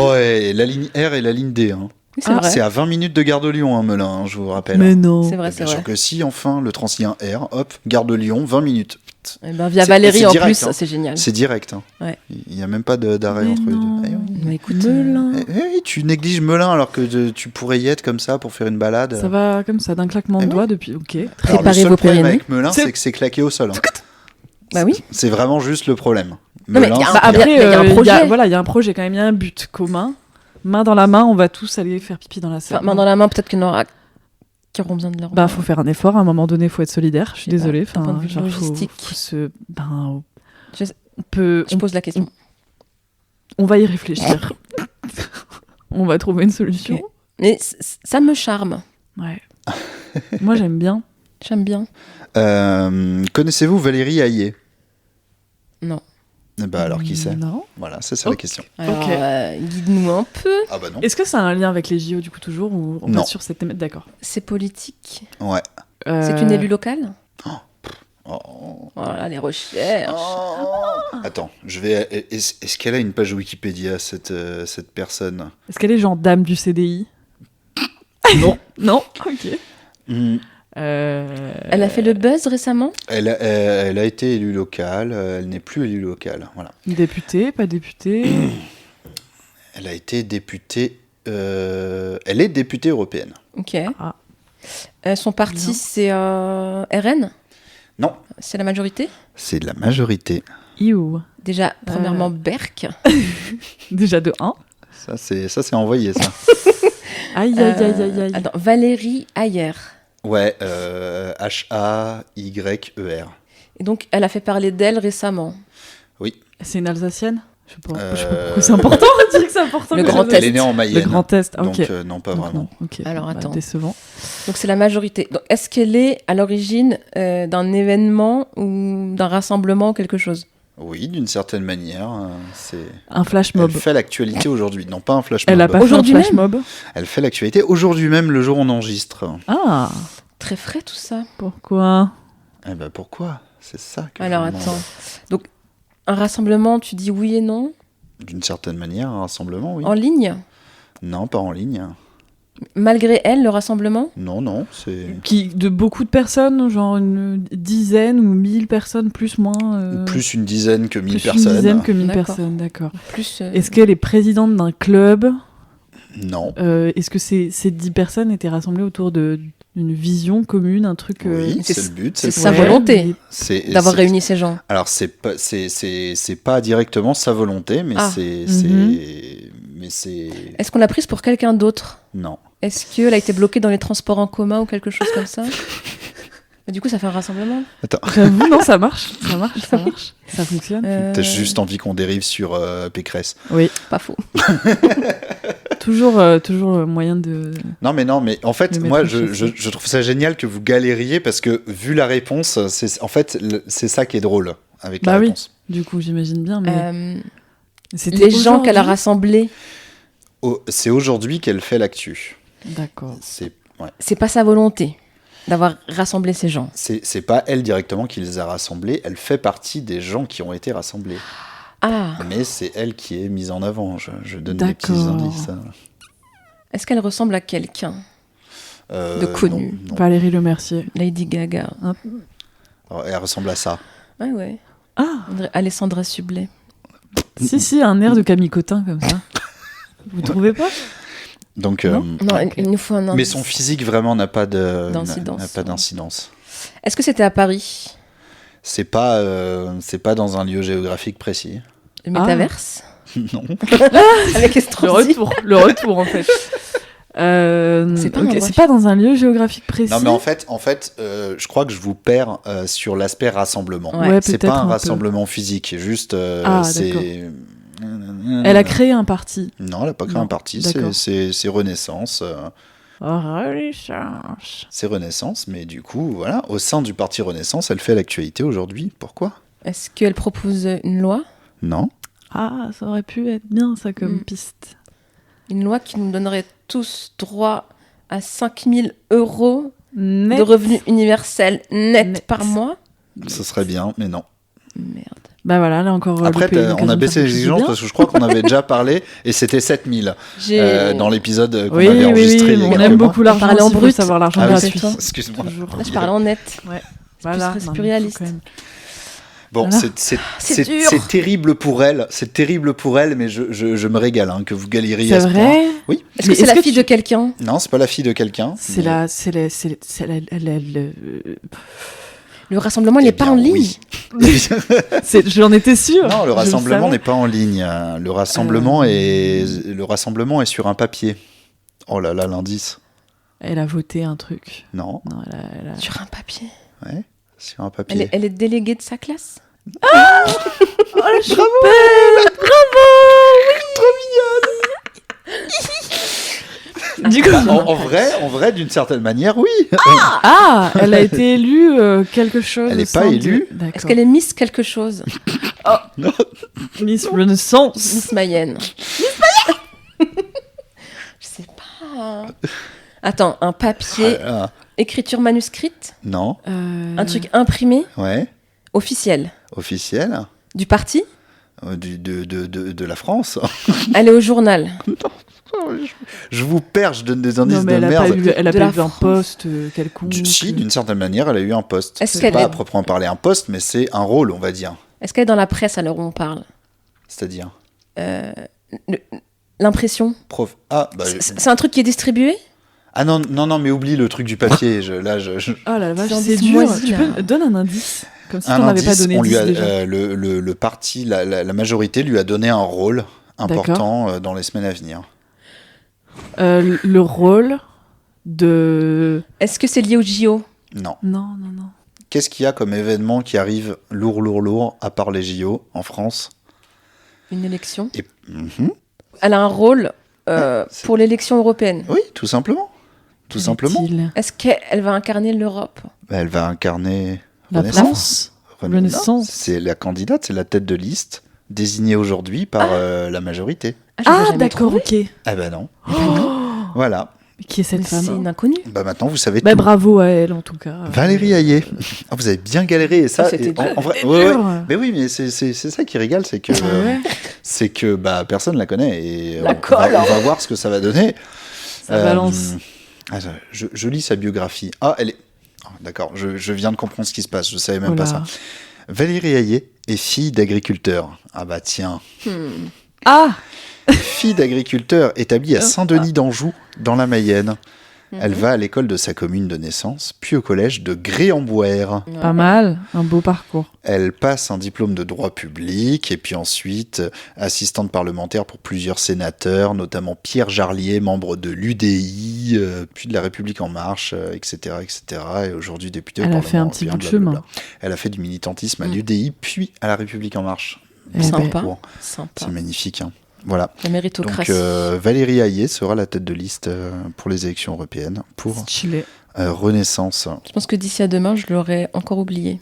Ouais, la ligne R et la ligne D. Hein. Oui, c'est vrai. C'est à 20 minutes de Gare de Lyon, hein, Melun, hein, je vous rappelle. Mais non. C'est vrai, c'est Bien sûr vrai. que si, enfin, le Transilien R, hop, Gare de Lyon, 20 minutes. Eh ben, via C'est- Valérie c'est en direct, plus, hein. c'est génial. C'est direct. Hein. Ouais. Il n'y a même pas d'arrêt Mais entre les non. deux. Eh oui. Bah, écoute, Melun. Oui, tu négliges Melun alors que tu pourrais y être comme ça pour faire une balade. Ça va comme ça, d'un claquement de Eh doigts depuis. Ok. Alors, préparez le seul vos problème Pyrénées. avec Melun, c'est que c'est claqué au sol. Hein. Bah oui. C'est vraiment juste le problème. Non, mais Melun, il y a un- c'est- Ah, Après, il y a un projet. voilà, il y a un projet quand même, il y a un but commun. Main dans la main, on va tous aller faire pipi dans la Seine. Enfin, main dans la main, peut-être qu'il y en aura qui auront besoin de leur. Bah, faut faire un effort. À un moment donné, faut être solidaire. Je suis Je sais pas, désolée. d'un point de vue genre, logistique. faut se. Ben, Je- on peut. Je pose la question. On va y réfléchir. On va trouver une solution. Ok. Mais ça me charme. Ouais. Moi, j'aime bien. J'aime bien. Connaissez-vous Valérie Hayé? Non. Bah alors qui c'est? Non. Voilà, c'est ça la question. Alors, Ok. guide-nous un peu. Ah bah non. Est-ce que ça a un lien avec les JO du coup toujours ou on Non. reste sur cette thématique? D'accord. C'est politique. Ouais. C'est une élue locale. Oh. Voilà, les recherches. Attends, est-ce qu'elle a une page Wikipédia, cette personne? Est-ce qu'elle est genre dame du CDI? Non. Non. Ok. Elle a fait le buzz récemment. Elle a été élue locale, elle n'est plus élue locale. Voilà. Députée, pas députée. Elle a été députée. Elle est députée européenne. Ok. Ah. Son parti, Non. c'est RN. Non, C'est la majorité. c'est de la majorité. Iou. Déjà, premièrement, Berck. Déjà de 1. Ça c'est envoyé ça. Aïe, aïe, aïe, aïe, aïe. Attends, Valérie Ayer. Ouais, H-A-Y-E-R. Et donc, elle a fait parler d'elle récemment. C'est une Alsacienne? Je sais pas Euh, pourquoi c'est important de dire que c'est important. Le que Grand je- Est. Elle est née en Mayenne. Le Grand Est, ok. Donc non, pas Donc, vraiment. non, ok. Alors, Bah, attends. décevant. Donc, c'est la majorité. Donc, est-ce qu'elle est à l'origine d'un événement ou d'un rassemblement ou quelque chose? Oui, d'une certaine manière, c'est. Un flash Elle mob. fait l'actualité aujourd'hui, non pas un flash mob. Elle a pas fait un Aujourd'hui flash même mob? Elle fait l'actualité aujourd'hui même, le jour où on enregistre. Ah, Très frais, tout ça. pourquoi? Eh ben pourquoi? C'est ça que Alors, je me demande. attends. Donc, un rassemblement, tu dis oui et non? D'une certaine manière, un rassemblement, oui. En ligne? Non, pas en ligne. Malgré elle, le rassemblement? Non, c'est. De beaucoup de personnes, genre une dizaine ou 1000 personnes, plus, moins. Plus une dizaine que 1000 plus personnes. une dizaine que 1000 D'accord. personnes, d'accord. Plus. Est-ce qu'elle est présidente d'un club? Non. Est-ce que ces 10 personnes étaient rassemblées autour d'une vision commune, un truc... Oui, c'est- c'est le but. c'est le sa projet. volonté. mais- C'est- D'avoir c'est- réuni ces gens. Alors c'est pas directement sa volonté, mais Ah. mais c'est Est-ce qu'on l'a prise pour quelqu'un d'autre? non. Est-ce qu'elle a été bloquée dans les transports en commun ou quelque chose comme ça? Mais du coup, ça fait un rassemblement. J'avoue, non, ça marche, ça marche, ça marche. Ça fonctionne. T'as juste envie qu'on dérive sur Pécresse. Oui, Pas faux. toujours moyen de... Non, mais en fait, Le moi, mettre en je trouve ça génial que vous galériez parce que vu la réponse, c'est ça qui est drôle avec la Bah oui. réponse. Du coup, j'imagine bien, mais... C'était Les gens qu'elle a aujourd'hui rassemblés, C'est aujourd'hui qu'elle fait l'actu. D'accord. c'est pas sa volonté d'avoir rassemblé ces gens. C'est pas elle directement qui les a rassemblés, elle fait partie des gens qui ont été rassemblés. Ah, Mais c'est elle qui est mise en avant. Je donne des petits D'accord. indices. est-ce qu'elle ressemble à quelqu'un? De connu. non. Valérie Lemercier. Lady Gaga. Alors, elle ressemble à ça. Ouais. Ah, On dirait Alessandra Sublet. si, un air de Camille Cotin, comme ça. Vous trouvez pas? Donc, Non Non, Ok. il nous faut un indice. mais son physique vraiment n'a pas D'incidence. n'a pas d'incidence. Est-ce que c'était à Paris? C'est pas dans un lieu géographique précis. Le métaverse? Non. Avec Le Estrosi. retour en fait. C'est pas un endroit c'est pas dans un lieu géographique précis. Non, mais en fait, je crois que je vous perds sur l'aspect rassemblement. Ouais. C'est peut-être pas un un peu. rassemblement physique, juste Ah, c'est. Elle a créé un parti. Non, elle a pas créé Non, un parti. d'accord. C'est Renaissance. Renaissance. C'est Renaissance, mais du coup, voilà, au sein du parti Renaissance, elle fait l'actualité aujourd'hui. Pourquoi? Est-ce qu'elle propose une loi? Non. Ah, ça aurait pu être bien ça comme piste. Une loi qui nous donnerait tous droit à 5 000 € Net. de revenus universels net Net. par mois? Ce serait bien, mais non. Merde. Bah voilà, là encore. Après, loupé l'occasion on a de baissé faire les quelque chose de exigences bien. parce que je crois qu'on avait déjà parlé et c'était 7000 dans l'épisode qu'on Oui, avait oui, enregistré oui, il y a on quelques aime mois. beaucoup l'argent. parlait en aussi, faut brut. savoir l'argent Ah oui, gratuit. toi. excuse-moi. Toujours. Là, je parlais en net. Voilà, c'est non, plus mais faut réaliste. quand même- Bon, Voilà. C'est dur. c'est terrible pour elle, mais je me régale hein, que vous galériez C'est à ce point. vrai. Oui. Est-ce Mais que c'est est-ce la que fille tu- de quelqu'un? Non, c'est pas la fille de quelqu'un. C'est mais- Le rassemblement, il Eh n'est pas bien, en ligne. oui. J'en étais sûre. Non, le Je rassemblement savais. n'est pas en ligne. Le rassemblement est sur un papier. Oh là là, l'indice. Elle a voté un truc. Non, Non, elle a... Sur un papier. ouais, sur un papier. Elle est déléguée de sa classe? Du coup, En vrai, d'une certaine manière, oui. ah, elle a été élue quelque chose. Elle au est pas sein de- élue. D'accord. Est-ce qu'elle est Miss quelque chose? Miss Renaissance. Miss Mayenne. Je sais pas. Attends, un papier, écriture manuscrite, Non. un truc imprimé, Ouais. officiel. Officiel. Du parti, De la France. aller au journal. Je vous perds, je donne des indices Non, mais de elle a merde. pas eu, elle a De pas la eu un France. poste quelconque. Si, d'une certaine manière, elle a eu un poste. Est-ce C'est qu'elle pas est- à proprement parler un poste, mais c'est un rôle, on va dire. Est-ce qu'elle est dans la presse à l'heure où on parle? C'est-à-dire L'impression. C'est un truc qui est distribué? Ah non, mais oublie le truc du papier. Ah la vache, C'est un c'est indice dur. moisi, Tu là. peux donne un indice, comme si Un t'en avais pas indice, donné on lui 10 a, déjà. le parti, la majorité lui a donné un rôle important dans les semaines à venir. Le rôle de. Est-ce que c'est lié au JO? Non. Non. Qu'est-ce qu'il y a comme événement qui arrive lourd, à part les JO en France? Une élection? Mhm. Elle a un rôle c'est- pour l'élection européenne. Oui, tout simplement. Tout simplement. Est-ce qu'elle va incarner l'Europe? Elle va incarner La Renaissance. Renaissance. C'est la candidate, c'est la tête de liste désignée aujourd'hui par la majorité. Je l'aurais Ah jamais d'accord, trouvé. ok. Ah bah non. Voilà. Qui est cette Mais c'est femme? une inconnue. Bah maintenant vous savez Bah tout. bravo à elle en tout cas. Valérie Hayé. Ah, vous avez bien galéré et ça. Ça, c'était en vrai, C'était ouais, dur. ouais. Mais oui, mais c'est ça qui régale, c'est que Ah ouais. c'est que bah personne la connaît et D'accord, on alors. va voir ce que ça va donner. Ça balance. Je lis sa biographie. Ah, elle est. Ah, d'accord, je viens de comprendre ce qui se passe. Je savais même Oh pas là. ça. Valérie Hayé est fille d'agriculteur. Ah bah tiens. Ah Fille d'agriculteur établie à Saint-Denis d'Anjou, dans la Mayenne. Elle Mhm. va à l'école de sa commune de naissance, puis au collège de Gré-en-Boère. Pas mal, un beau parcours. Elle passe un diplôme de droit public et puis ensuite assistante parlementaire pour plusieurs sénateurs, notamment Pierre Jarlier, membre de l'UDI, puis de la République En Marche, etc., etc. Et aujourd'hui députée au Elle a Parlement fait un petit européen, bout de blablabla. chemin. Elle a fait du militantisme à Mm. l'UDI, puis à la République En Marche. Eh Bon ben. Sympa. parcours. Sympa. C'est magnifique. Hein. Voilà. La Donc méritocratie. Valérie Hayé sera la tête de liste pour les élections européennes, pour Stylé. Renaissance. Je pense que d'ici à demain, je l'aurais encore oublié.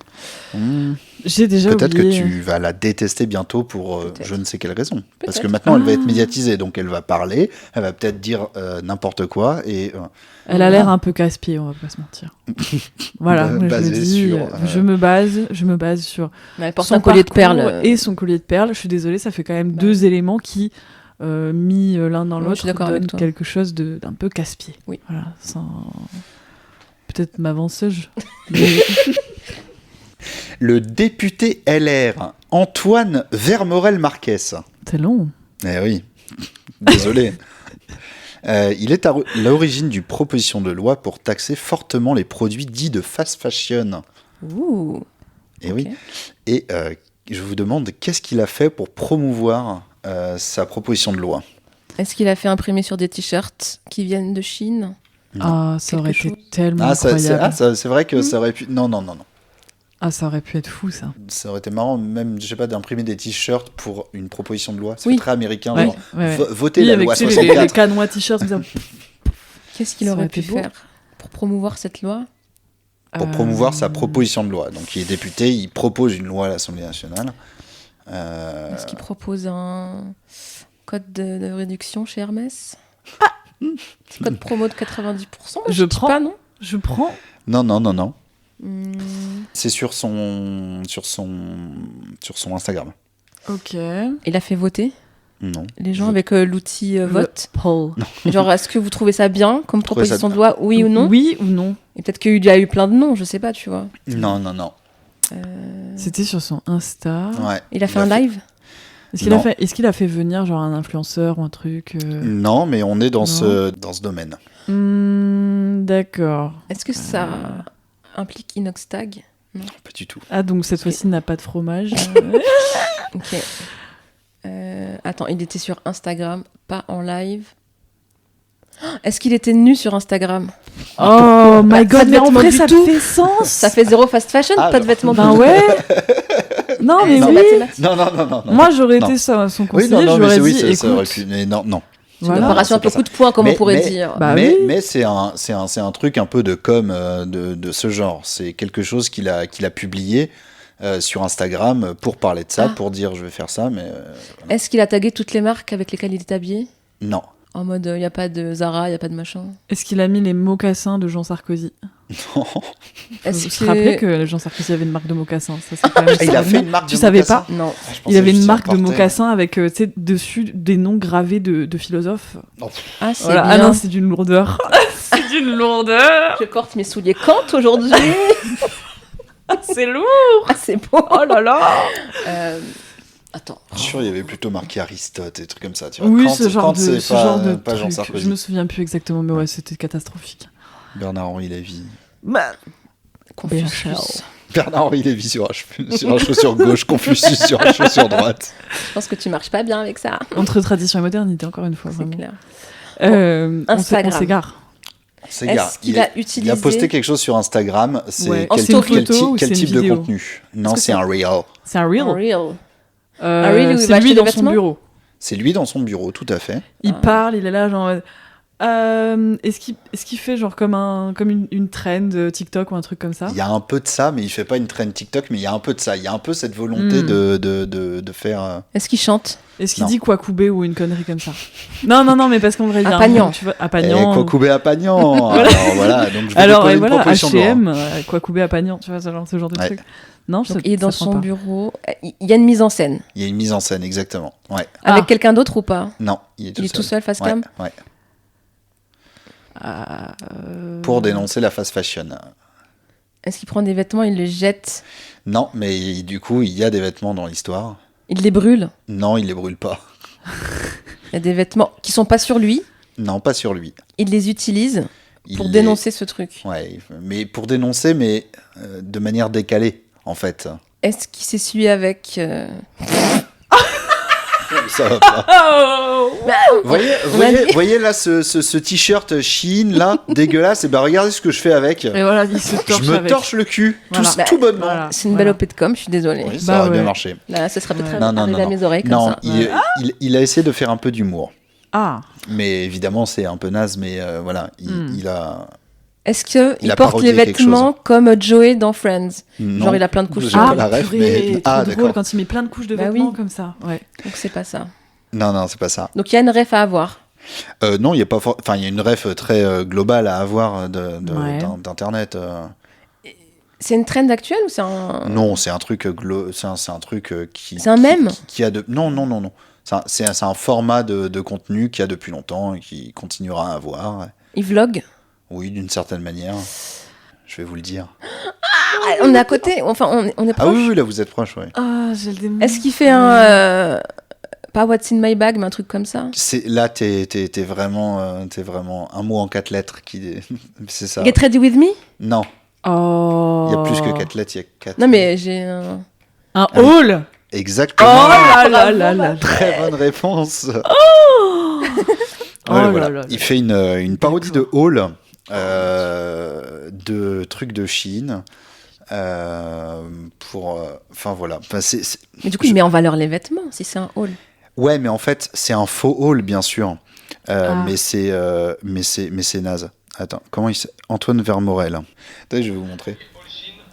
J'ai déjà Peut-être que oublié. tu vas la détester bientôt pour Peut-être. je ne sais quelle raison. Parce que Peut-être. maintenant, elle va être Ah. médiatisée, donc elle va parler, elle va peut-être dire n'importe quoi, et Elle a l'air un peu casse-pied, on va pas se mentir. Voilà, moi, je me Basé dis, sur, je me base sur Mais elle porte son un collier de parcours perles. et son collier de perles. Je suis désolée, ça fait quand même Bah. deux éléments qui, mis l'un dans Ouais, je l'autre, suis d'accord avec donnent toi. quelque chose d'un peu casse-pied. Oui. Voilà, sans... Peut-être m'avanceuse. Mais- le député LR, Antoine Vermorel-Marquez. C'est long. Eh oui, désolé. Il est à l'origine d'une proposition de loi pour taxer fortement les produits dits de fast fashion. Ouh. Eh oui. Ok. Et je vous demande, qu'est-ce qu'il a fait pour promouvoir sa proposition de loi? Est-ce qu'il a fait imprimer sur des t-shirts qui viennent de Chine? Ah, ça aurait Quelque été tellement Ah, c'est incroyable. c'est vrai que ça aurait pu... Non. Ah, ça aurait pu être fou, ça. Ça aurait été marrant, même, je sais pas, d'imprimer des t-shirts pour une proposition de loi. C'est Oui. très américain. Ouais, Genre, ouais. votez Oui, la avec loi tu sais, les 64. canons à t-shirt. comme ça. Qu'est-ce qu'il Ça aurait aurait pu été beau. faire pour promouvoir cette loi? Pour promouvoir sa proposition de loi. Donc, il est député, il propose une loi à l'Assemblée nationale. Est-ce qu'il propose un code de réduction chez Hermès? Code promo de 90%? Je dis prends. pas, non? Je prends. Non. Hmm. C'est sur son Instagram. Ok. Il a fait voter Non. les gens Je- avec l'outil vote. Paul. Genre, est-ce que vous trouvez ça bien comme trouvez ça proposition de loi? Oui ou non? Oui ou non? Et peut-être qu'il y a eu plein de noms, je sais pas, tu vois. Non. C'était sur son Insta. Ouais. Il a fait un live? Non. Est-ce qu'il a fait venir genre un influenceur ou un truc Non, mais on est dans Non. ce domaine. D'accord. Est-ce que ça implique Inoxtag? Pas du tout. Ah, donc cette fois-ci, il n'a pas de fromage. Ok. Attends, il était sur Instagram, pas en live. Est-ce qu'il était nu sur Instagram? Oh my Pas god, de mais en vêtements vrai, du ça tout. fait sens. Ça fait zéro fast fashion, Ah, pas de non. vêtements du Ben tout. ouais. Non, mais C'est oui. mathématique. Non. Moi, j'aurais Non. été son Oui, conseiller, non, mais j'aurais c'est- oui, dit, ça écoute, aurait pu. Mais non. Une voilà. opération un peu c'est pas coup de poing, comme Mais- on pourrait mais- dire. Bah mais oui. mais c'est un truc un peu de com de ce genre. C'est quelque chose qu'il a publié sur Instagram pour parler de ça, Ah. pour dire je vais faire ça, mais Est-ce qu'il a tagué toutes les marques avec lesquelles il est habillé? non. En mode, il n'y a pas de Zara, il n'y a pas de machin. Est-ce qu'il a mis les mocassins de Jean Sarkozy? Non. Est-ce Vous vous rappelez que Jean Sarkozy avait une marque de mocassins? Ça, c'est quand même Ah, il a fait une marque Tu de savais mocassins pas? Non. Ah, je pensais Il avait juste une qu'il marque de importait. mocassins avec, tu sais, dessus des noms gravés de philosophes. Ah, c'est Voilà. bien. Ah non, c'est d'une lourdeur. C'est d'une lourdeur. Je porte mes souliers Kant aujourd'hui. C'est lourd. Ah, c'est beau. Oh là là. Attends. Je suis sûr, il y avait plutôt marqué Aristote et des trucs comme ça. Tu vois. Oui, Kant, ce genre Kant, de, c'est ce pas, genre de pas Jean truc. Sarkozy. Je me souviens plus exactement, mais ouais, c'était catastrophique. Bernard-Henri Lévy. Confucius. Bernard-Henri Lévy sur la chaussure gauche, Confucius sur la chaussure droite. Je pense que tu marches pas bien avec ça. Entre tradition et modernité, encore une fois, C'est vraiment. clair. On s'égare. C'est gars. Est-ce qu'il a utilisé... Il a posté quelque chose sur Instagram. C'est Ouais. quel, C'est une quel photo ou quel c'est une type de vidéo? contenu? Non, que c'est un reel. C'est un reel. Un reel. Un reel où il C'est va acheter lui des dans son vêtements bureau. C'est lui dans son bureau, tout à fait. Il parle, il est là, genre. Est-ce qu'il fait genre comme une trend TikTok ou un truc comme ça? Il y a un peu de ça, mais il fait pas une trend TikTok, mais il y a un peu de ça. Il y a un peu cette volonté de faire. Est-ce qu'il chante? Est-ce qu'il Non. dit Kwakubé ou une connerie comme ça? Non, mais parce qu'on vrai, il y a un Pagnan. moment, tu vois, à Pagnan. Kwakubé à Pagnan. Alors voilà, donc je vais Alors, déposer et une voilà, proposition de loi. H&M, Kwakubé à Pagnan, tu vois, ce genre de Ouais. truc. Non, Donc, il est dans son bureau. Il y a une mise en scène. Il y a une mise en scène, exactement. Ouais. Avec quelqu'un d'autre ou pas? Non, il est tout Il est tout seul face cam? Ouais. Pour dénoncer la fast fashion. Est-ce qu'il prend des vêtements, il les jette? Non, mais du coup, il y a des vêtements dans l'histoire. Il les brûle? Non, il les brûle pas. Il y a des vêtements qui sont pas sur lui. Non, pas sur lui. Il les utilise pour Il dénoncer ce truc. Ouais, mais pour dénoncer, mais de manière décalée, en fait. Est-ce qu'il s'essuie avec... Ça va pas. Oh Voyez là ce t-shirt Shein là, dégueulasse, et ben regardez ce que je fais avec. Et voilà, il se torche Je me avec. torche le cul, Voilà. tout bonnement. Voilà. C'est une belle OP de com, je suis désolée. Oui, ça Bah aurait bien ouais. marché. Là, ça serait peut-être Ouais. Non, arrivé à mes oreilles comme non, ça. il a essayé de faire un peu d'humour. Ah, Mais évidemment, c'est un peu naze, mais voilà, il a... Est-ce qu'il Il a porte les parodié quelque vêtements comme Joey dans Friends? Non. Genre, il a plein de couches J'ai sur pas lui. la ref, purée, mais... trop Ah, drôle d'accord. quand il met plein de couches de Bah vêtements oui. comme ça. Ouais. Donc, c'est pas ça. Non, c'est pas ça. Donc, il y a une ref à avoir. Non, il y a pas enfin, il y a une ref très globale à avoir Ouais. d'internet. C'est une trend actuelle ou c'est un... Non, c'est un truc c'est un truc qui. C'est un mème qui a de. Non. C'est un format de contenu qui a depuis longtemps et qui continuera à avoir. Il vlog? Oui, d'une certaine manière. Je vais vous le dire. Ah, on est à côté, enfin, on est Ah proche. oui, là vous êtes proche, oui. Ah, j'ai le démon. Est-ce qu'il fait un... pas What's in my bag, mais un truc comme ça? Là, t'es vraiment un mot en 4 lettres qui. C'est ça. Get ready with me? Non, Oh. il y a plus que 4 lettres, il y a 4. Non, mais j'ai un... Un hall. Exactement. Oh là là là là. Très bonne réponse. Oh Voilà. là là. Il fait une parodie de haul, de trucs de Chine. Enfin voilà. Enfin, Mais du coup, il met en valeur les vêtements, si c'est un haul. Ouais, mais en fait, c'est un faux haul, bien sûr. Ah. Mais c'est naze. Attends, comment il s'appelle? Antoine Vermorel. Attendez, je vais vous montrer.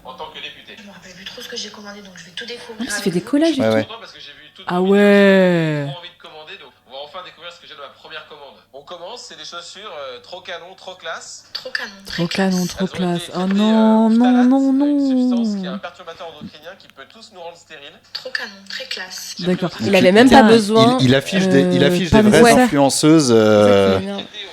En tant que député. Je me rappelle plus trop ce que j'ai commandé, donc je vais tout découvrir. Il fait des collages et Ouais, tout. ouais. Parce que j'ai vu tout. Ah ouais. J'ai envie de commander, donc on va enfin découvrir ce que j'ai dans ma première commande. On commence, c'est des chaussures trop canon, trop classe. Trop canon, Trop canon, trop Elles ont classe. été Oh traitées, non, phtalate, non, non, Une substance qui est non. un perturbateur endocrinien qui peut tous nous rendre stériles. Trop canon, très classe. D'accord. Il avait même pas Putain, besoin... Il affiche des pas vraies nécessaire. influenceuses.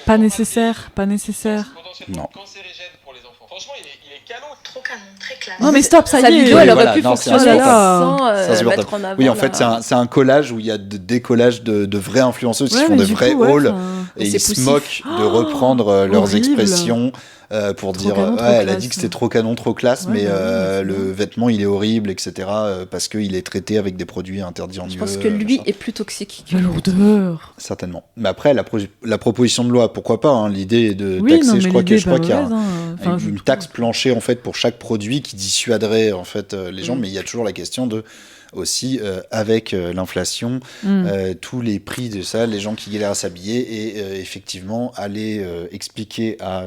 Pas nécessaire, pas nécessaire. Potentiellement Non. cancérigène pour les enfants. Franchement, il est canon. Trop canon, très classe. Non mais stop, ça Sa y est. vidéo, elle aurait Voilà, pu non, c'est fonctionner insupportable. sans C'est insupportable. mettre en avant... Oui, en fait, la- c'est un collage où il y a des collages de vraies influenceuses qui Ouais, font mais des du vrais coup, ouais, hauls. enfin, Et c'est ils se poussif. moquent de reprendre leurs horrible. expressions pour dire canon, trop ouais, elle a classe. dit que c'était trop canon, trop classe, Ouais, mais bah oui, c'est le bien. vêtement il est horrible, etc. Parce qu'il est traité avec des produits interdits en Je UE. pense que lui machin. est plus toxique que La l'autre. lourdeur. Certainement. Mais après, la proposition de loi, pourquoi pas hein, l'idée est de Oui, taxer. non, mais je crois l'idée est pas qu'il y a mauvaise, hein. Enfin, je une trouve. taxe plancher en fait pour chaque produit qui dissuaderait en fait les gens. Mais il y a toujours la question de aussi avec l'inflation, tous les prix de ça, les gens qui galèrent à s'habiller et effectivement aller expliquer à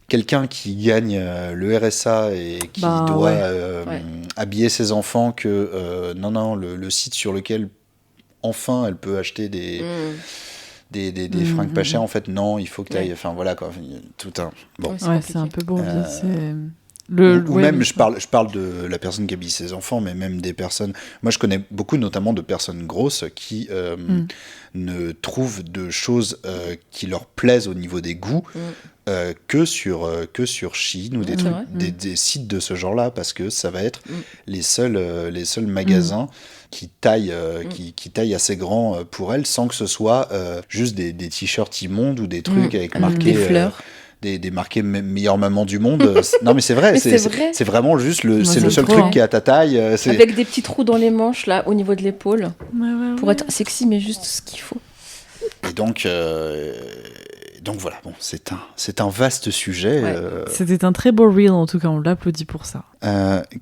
quelqu'un qui gagne le RSA et qui Bah, doit ouais. Ouais. habiller ses enfants que non, le site sur lequel enfin elle peut acheter des fringues pas chères, en fait, non, il faut que tu ailles. Enfin voilà quoi, tout un. Bon. Ouais, c'est un peu bourbier. Ou même, je parle de la personne qui habille ses enfants, mais même des personnes. Moi, je connais beaucoup, notamment de personnes grosses qui ne trouvent de choses qui leur plaisent au niveau des goûts que sur Shein ou des trucs, des sites de ce genre-là, parce que ça va être les seuls magasins qui taillent assez grand pour elles, sans que ce soit juste des t-shirts immondes ou des trucs avec marqué des fleurs. Des marqués meilleure maman du monde. Non mais c'est vrai, c'est vraiment juste le seul truc qui est à ta taille. Avec des petits trous dans les manches là au niveau de l'épaule pour être sexy, mais juste ce qu'il faut. Et donc voilà, bon, c'est un vaste sujet. C'était un très beau reel, en tout cas, on l'applaudit pour ça.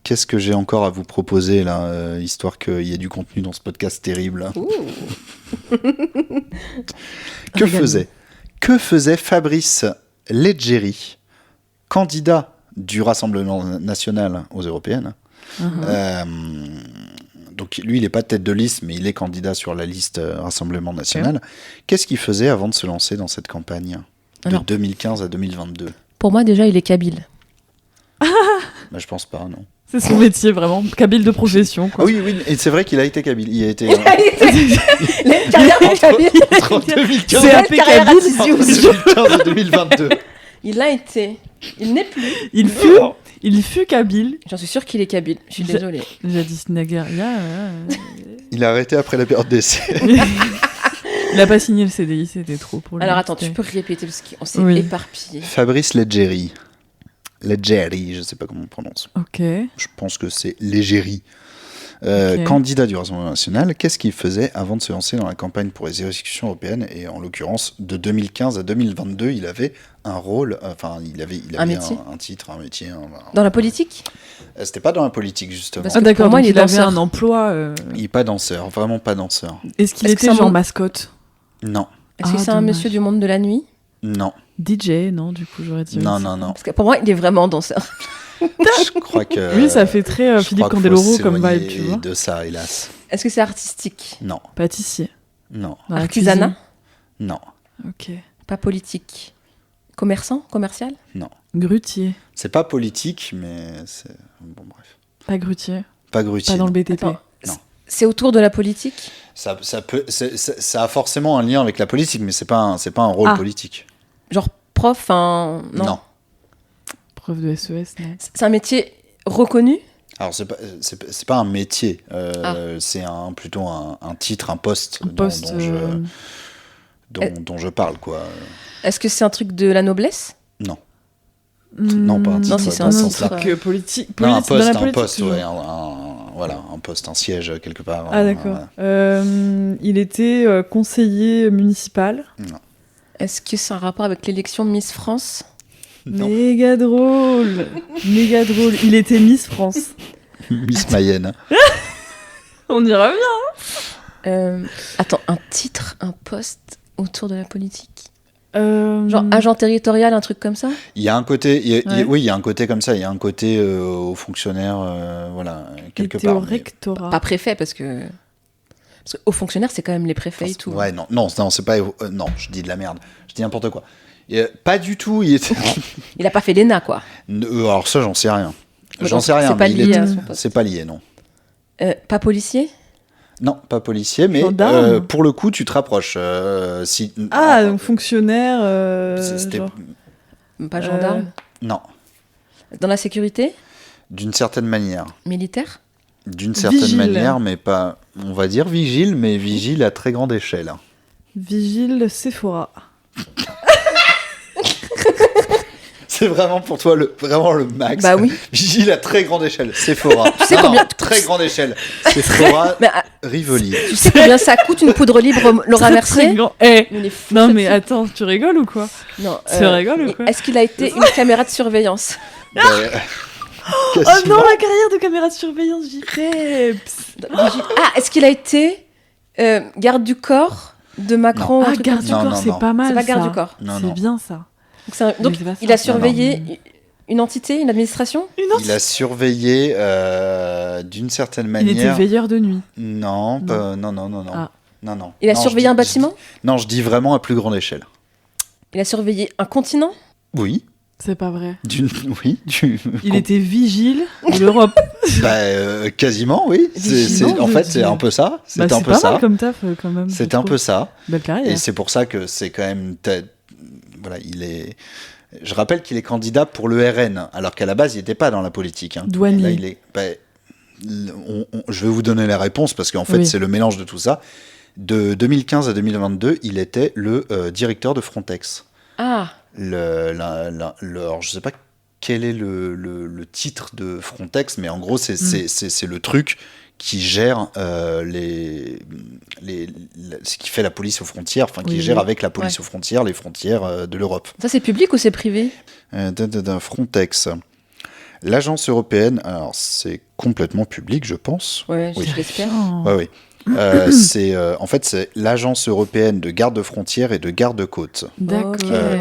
Qu'est-ce que j'ai encore à vous proposer là, histoire qu'il y ait du contenu dans ce podcast terrible. Que faisait Fabrice Leggeri, candidat du Rassemblement national aux européennes. Donc lui, il n'est pas tête de liste, mais il est candidat sur la liste Rassemblement national. Qu'est-ce qu'il faisait avant de se lancer dans cette campagne de 2015 à 2022 ? Pour moi, déjà, il est kabyle. Bah, je pense pas, non. C'est son métier, vraiment. Kabyle de profession, quoi. Ah oui, et c'est vrai qu'il a été kabyle. Il a été... Il a une carrière en kabyle. Entre 2015 C'est un peu kabyle. 2015 et 2022. Il a été. Il n'est plus. Il fut kabyle. J'en suis sûre qu'il est kabyle. Je suis désolée. Jadis Nagaria. Il a arrêté après la période d'essai. Il a pas signé le CDI, c'était trop pour lui. Alors attends, tu peux répéter parce qu'on s'est éparpillé. Fabrice Leggeri. Leggeri, je sais pas comment on prononce. Ok. Je pense que c'est Leggeri. Candidat du Rassemblement national, qu'est-ce qu'il faisait avant de se lancer dans la campagne pour les élections européennes ? Et en l'occurrence, de 2015 à 2022, il avait un rôle, il avait un titre, un métier. Dans la politique ? C'était pas dans la politique, justement. Parce que d'accord, pour moi, donc il avait un emploi. Il n'est pas danseur, vraiment pas danseur. Est-ce qu'il était genre mascotte ? Non. Est-ce que c'est un monsieur du monde de la nuit ? Non. DJ, non, du coup, j'aurais dit. Non. Parce que pour moi, il est vraiment danseur. Je crois que... Oui, ça fait très Philippe Candeloro comme vibe, tu vois. De ça, hélas. Est-ce que c'est artistique ? Non. Pâtissier. Non. Artisanat ? Non. Ok. Pas politique. Commerçant ? Commercial ? Non. Grutier. C'est pas politique, mais c'est... Bon, bref. Pas grutier. Pas grutier. Pas dans le BTP. Attends, non. C'est autour de la politique ? Ça a forcément un lien avec la politique, mais c'est pas un rôle politique. Genre prof, non. Prof de SES, non. C'est un métier reconnu ? Alors c'est pas un métier, c'est plutôt un titre, un poste, dont je parle, quoi. Est-ce que c'est un truc de la noblesse ? Non. Non, pas un titre. Non, si c'est un titre politique. Non, un poste, ouais, un poste, un siège quelque part. Ah d'accord. Il était conseiller municipal. Non. Est-ce que c'est un rapport avec l'élection de Miss France ? Non. Méga drôle. Il était Miss France. Miss Mayenne. On y revient. Attends, un titre, un poste autour de la politique. Genre agent territorial, un truc comme ça ? Il y a un côté, oui, il y a un côté comme ça. Il y a un côté aux fonctionnaires, voilà, quelque part. Au rectorat. Pas préfet, parce que aux fonctionnaires, c'est quand même les préfets et tout. Ouais, non, c'est pas. Non, je dis de la merde. Je dis n'importe quoi. Pas du tout. Il a pas fait l'ENA, quoi. Alors ça, j'en sais rien. C'est pas lié à son poste. C'est pas lié, non. Pas policier ? Non, pas policier, mais pour le coup, tu te rapproches. Donc fonctionnaire. Pas gendarme ? Non. Dans la sécurité ? D'une certaine manière. Militaire ? D'une certaine manière, mais pas. On va dire vigile, mais vigile à très grande échelle. Vigile Sephora. C'est vraiment pour toi vraiment le max. Bah oui. Vigile à très grande échelle. Sephora. Tu sais combien très grande échelle. Sephora. Rivoli. Tu sais combien ça coûte une poudre libre Laura Mercier ? Non mais attends, tu rigoles ou quoi ? Non. Tu rigoles ou quoi ? Est-ce qu'il a été une caméra de surveillance ? Oh non, la carrière de caméra de surveillance, j'y rêve. Est-ce qu'il a été garde du corps de Macron ? Garde du corps, c'est pas mal. C'est pas garde du corps. Non. C'est bien ça. Donc il a surveillé Une entité, une administration? Il a surveillé d'une certaine Il manière. était veilleur de nuit. Non, Non. non. Ah. Non. Il a Non, surveillé un bâtiment? Non, je dis vraiment à plus grande échelle. Il a surveillé un continent? Oui. C'est pas vrai. Il était vigile de l'Europe. Quasiment, oui. En fait, c'est un peu ça. C'est un peu pas ça. Mal comme taf, quand même. C'est un peu ça. Belle carrière. Et c'est pour ça que c'est quand même. Voilà, il est. Je rappelle qu'il est candidat pour le RN, alors qu'à la base, il n'était pas dans la politique. Hein. Douanier. Là, il est. Je vais vous donner les réponses parce qu'en fait, c'est le mélange de tout ça. De 2015 à 2022, il était le directeur de Frontex. Ah. Alors, je sais pas quel est le titre de Frontex, mais en gros, c'est le truc qui gère ce qui fait la police aux frontières, enfin qui gère avec la police aux frontières les frontières de l'Europe. Ça, c'est public ou c'est privé? Frontex. L'agence européenne, alors c'est complètement public, je pense. Ouais, je l'espère. Oui. En fait, c'est l'agence européenne de garde-frontières et de garde-côtes,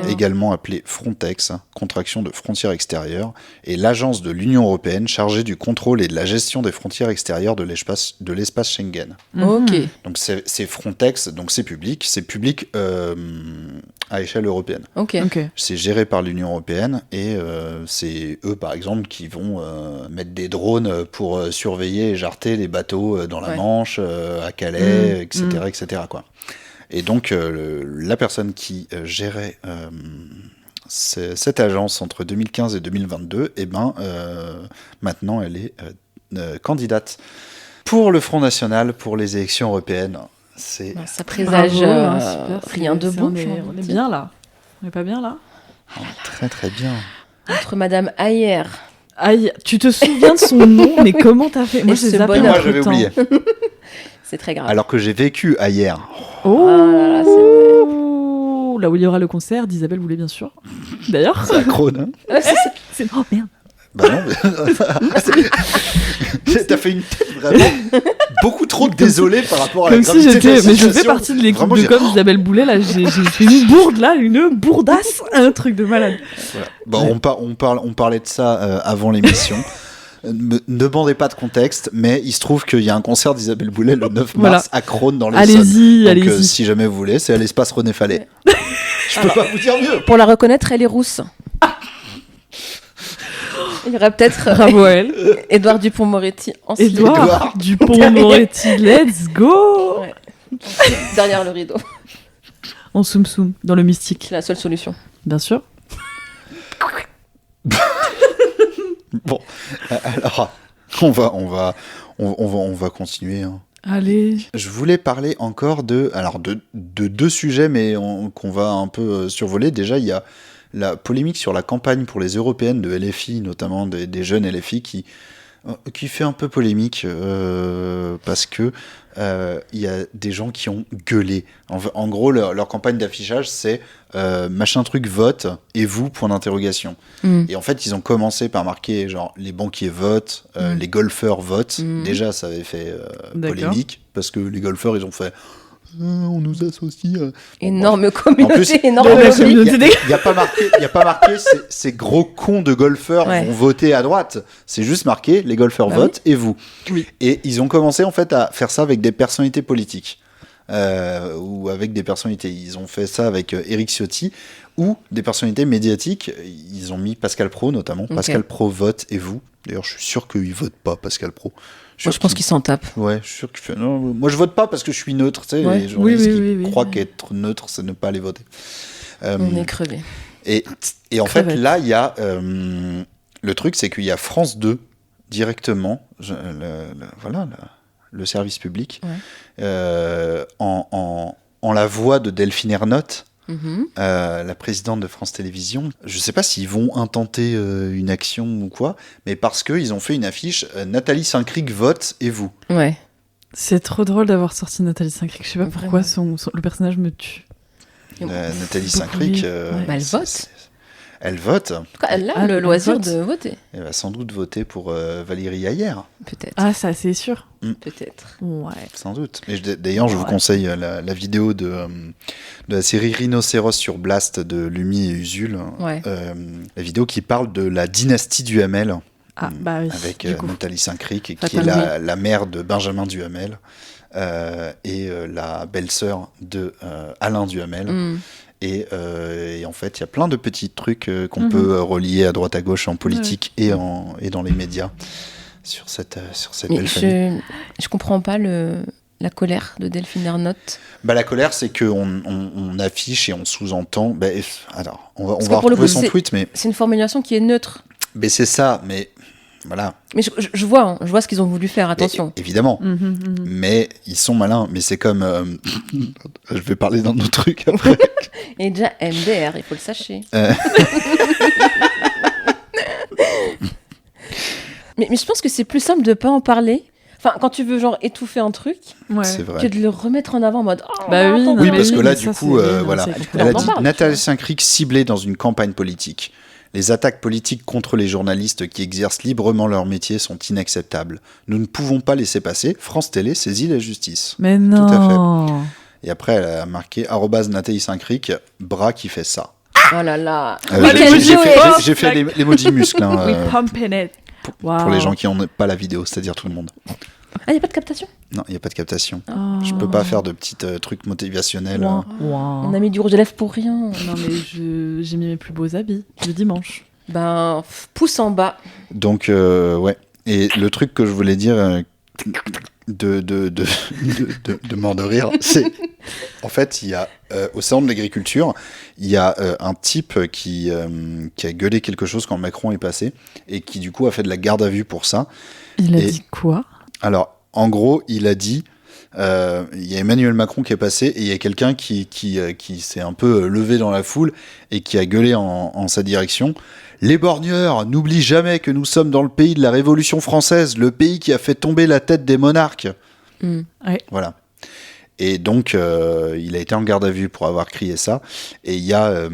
également appelée Frontex, contraction de frontières extérieures, et l'agence de l'Union européenne chargée du contrôle et de la gestion des frontières extérieures de l'espace Schengen. Ok. Donc c'est Frontex, donc c'est public à échelle européenne. Ok. C'est géré par l'Union européenne et c'est eux, par exemple, qui vont mettre des drones pour surveiller et jarter les bateaux dans la Manche, à Calais, etc. quoi. Et donc, la personne qui gérait cette agence entre 2015 et 2022, maintenant, elle est candidate pour le Front National pour les élections européennes. Ça présage rien de bon. On est bien là. On est pas bien là? Très très bien. Entre Madame Ayer. Aïe, tu te souviens de son nom, mais comment t'as fait? Moi, je les appelle Moi, j'avais oublié. C'est très grave. Alors que j'ai vécu hier. Oh, là, c'est vrai. Là où il y aura le concert d'Isabelle Boulay, bien sûr. D'ailleurs. C'est à Crône, hein. Oh merde. Bah non, mais... T'as fait une tête vraiment beaucoup trop désolée par rapport à la gravité de la situation. Mais je fais partie de l'équipe de com d'Isabelle Boulay, là, j'ai fait une bourde, là, une bourdasse, un truc de malade. Voilà. Bon, on parlait de ça avant l'émission. Ne demandez pas de contexte, mais il se trouve qu'il y a un concert d'Isabelle Boulay le 9 mars à Crône dans l'Essonne. Allez-y. Si jamais vous voulez, c'est à l'espace René Fallet. Je peux pas vous dire mieux. Pour la reconnaître, elle est rousse. Il y aurait peut-être bravo à elle. Édouard Dupond-Moretti en slip. Édouard Dupond-Moretti, let's go. Ouais. Derrière le rideau. En soum-soum, dans le mystique. C'est la seule solution. Bien sûr. Bon, alors on va continuer. Hein. Allez. Je voulais parler encore de deux sujets, mais qu'on va un peu survoler. Déjà, il y a la polémique sur la campagne pour les européennes de LFI, notamment des jeunes LFI, qui fait un peu polémique parce que il y a des gens qui ont gueulé. En gros, leur campagne d'affichage, c'est machin truc vote et vous, point d'interrogation. Et en fait, ils ont commencé par marquer genre les banquiers votent, les golfeurs votent. Déjà, ça avait fait polémique parce que les golfeurs, ils ont fait on nous associe. Énorme communauté, énorme communauté. Il n'y a pas marqué ces gros cons de golfeurs vont voter à droite. C'est juste marqué les golfeurs votent et vous. Oui. Et ils ont commencé en fait à faire ça avec des personnalités politiques. Ou avec des personnalités. Ils ont fait ça avec Éric Ciotti ou des personnalités médiatiques. Ils ont mis Pascal Praud notamment. Okay. Pascal Praud vote et vous. D'ailleurs, je suis sûr qu'il ne vote pas, Pascal Praud. Moi, je pense qu'il s'en tape. Ouais, je suis sûr qu'il fait. Non, moi, je vote pas parce que je suis neutre. Tu sais, les journalistes qui croient qu'être neutre, c'est ne pas aller voter. On est crevés. Et en fait, là, il y a. Le truc, c'est qu'il y a France 2 directement. Le service public. Ouais. En la voix de Delphine Ernotte. La présidente de France Télévisions. Je ne sais pas s'ils vont intenter une action ou quoi, mais parce qu'ils ont fait une affiche Nathalie Saint-Cric vote et vous. Ouais. C'est trop drôle d'avoir sorti Nathalie Saint-Cric. Je sais pas pourquoi le personnage me tue. Nathalie Saint-Cric. Elle vote. Elle vote. En tout cas, elle a Ah, le elle loisir vote. de voter. Elle va sans doute voter pour Valérie Ayer. Peut-être. Ah, ça, c'est sûr. Peut-être. Ouais. Sans doute. Et d'ailleurs, je vous conseille la vidéo de la série Rhinocéros sur Blast de Lumi et Usul. Ouais. La vidéo qui parle de la dynastie Duhamel. Ah, bah oui. Avec du coup. Nathalie Saint-Cric, qui est Fatalement. la mère de Benjamin Duhamel et la belle-sœur de Alain Duhamel. Mm. Et en fait, il y a plein de petits trucs qu'on peut relier à droite à gauche en politique et dans les médias sur cette Mais belle famille. je comprends pas la colère de Delphine Ernotte. Bah, la colère, c'est qu'on affiche et on sous-entend. Bah, alors, on va que pour le retrouver coup, son tweet, mais C'est une formulation qui est neutre. c'est ça. Mais voilà. Mais je vois ce qu'ils ont voulu faire, attention. Mais, évidemment. Mhm. Mais ils sont malins. Mais c'est comme. Je vais parler d'un autre truc après. Et déjà, MDR, il faut le sachez. mais je pense que c'est plus simple de pas en parler. Enfin, quand tu veux genre étouffer un truc, Ouais. C'est vrai. que de le remettre en avant en mode. Oh, Bah oui, attends, non, Oui, mais parce que là, mais du ça, coup, c'est bien, voilà. c'est Elle cool. Elle a On en dit parle, Nathalie Saint-Cric ciblée dans une campagne politique. Les attaques politiques contre les journalistes qui exercent librement leur métier sont inacceptables. Nous ne pouvons pas laisser passer. France Télé saisit la justice. Mais à non. Et après, elle a marqué @Nathalie Saint-Cric, bras qui fait ça. Oh là là. J'ai fait l'emoji muscle hein, We pumping it. pour les gens qui n'ont pas la vidéo, c'est-à-dire tout le monde. Ah, il n'y a pas de captation. Non, il n'y a pas de captation. Oh. Je peux pas faire de petits trucs motivationnels. Ouin, euh. ouin. On a mis du rouge à lèvres pour rien. Non, mais j'ai mis mes plus beaux habits le dimanche. Ben, pouce en bas. Donc, ouais. Et le truc que je voulais dire de mort de rire, c'est... En fait, il y a, au salon de l'agriculture, il y a un type qui a gueulé quelque chose quand Macron est passé et qui, du coup, a fait de la garde à vue pour ça. Il a Et- dit quoi? Alors, en gros, il a dit... Il y a Emmanuel Macron qui est passé et il y a quelqu'un qui s'est un peu levé dans la foule et qui a gueulé en sa direction. Les borgneurs, n'oublient jamais que nous sommes dans le pays de la Révolution française, le pays qui a fait tomber la tête des monarques. Mm. Voilà. Et donc, il a été en garde à vue pour avoir crié ça. Et il y a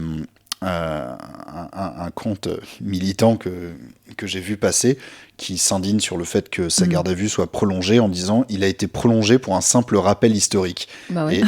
un compte militant que j'ai vu passer qui s'indigne sur le fait que sa garde à vue soit prolongée en disant il a été prolongé pour un simple rappel historique. Bah oui. Et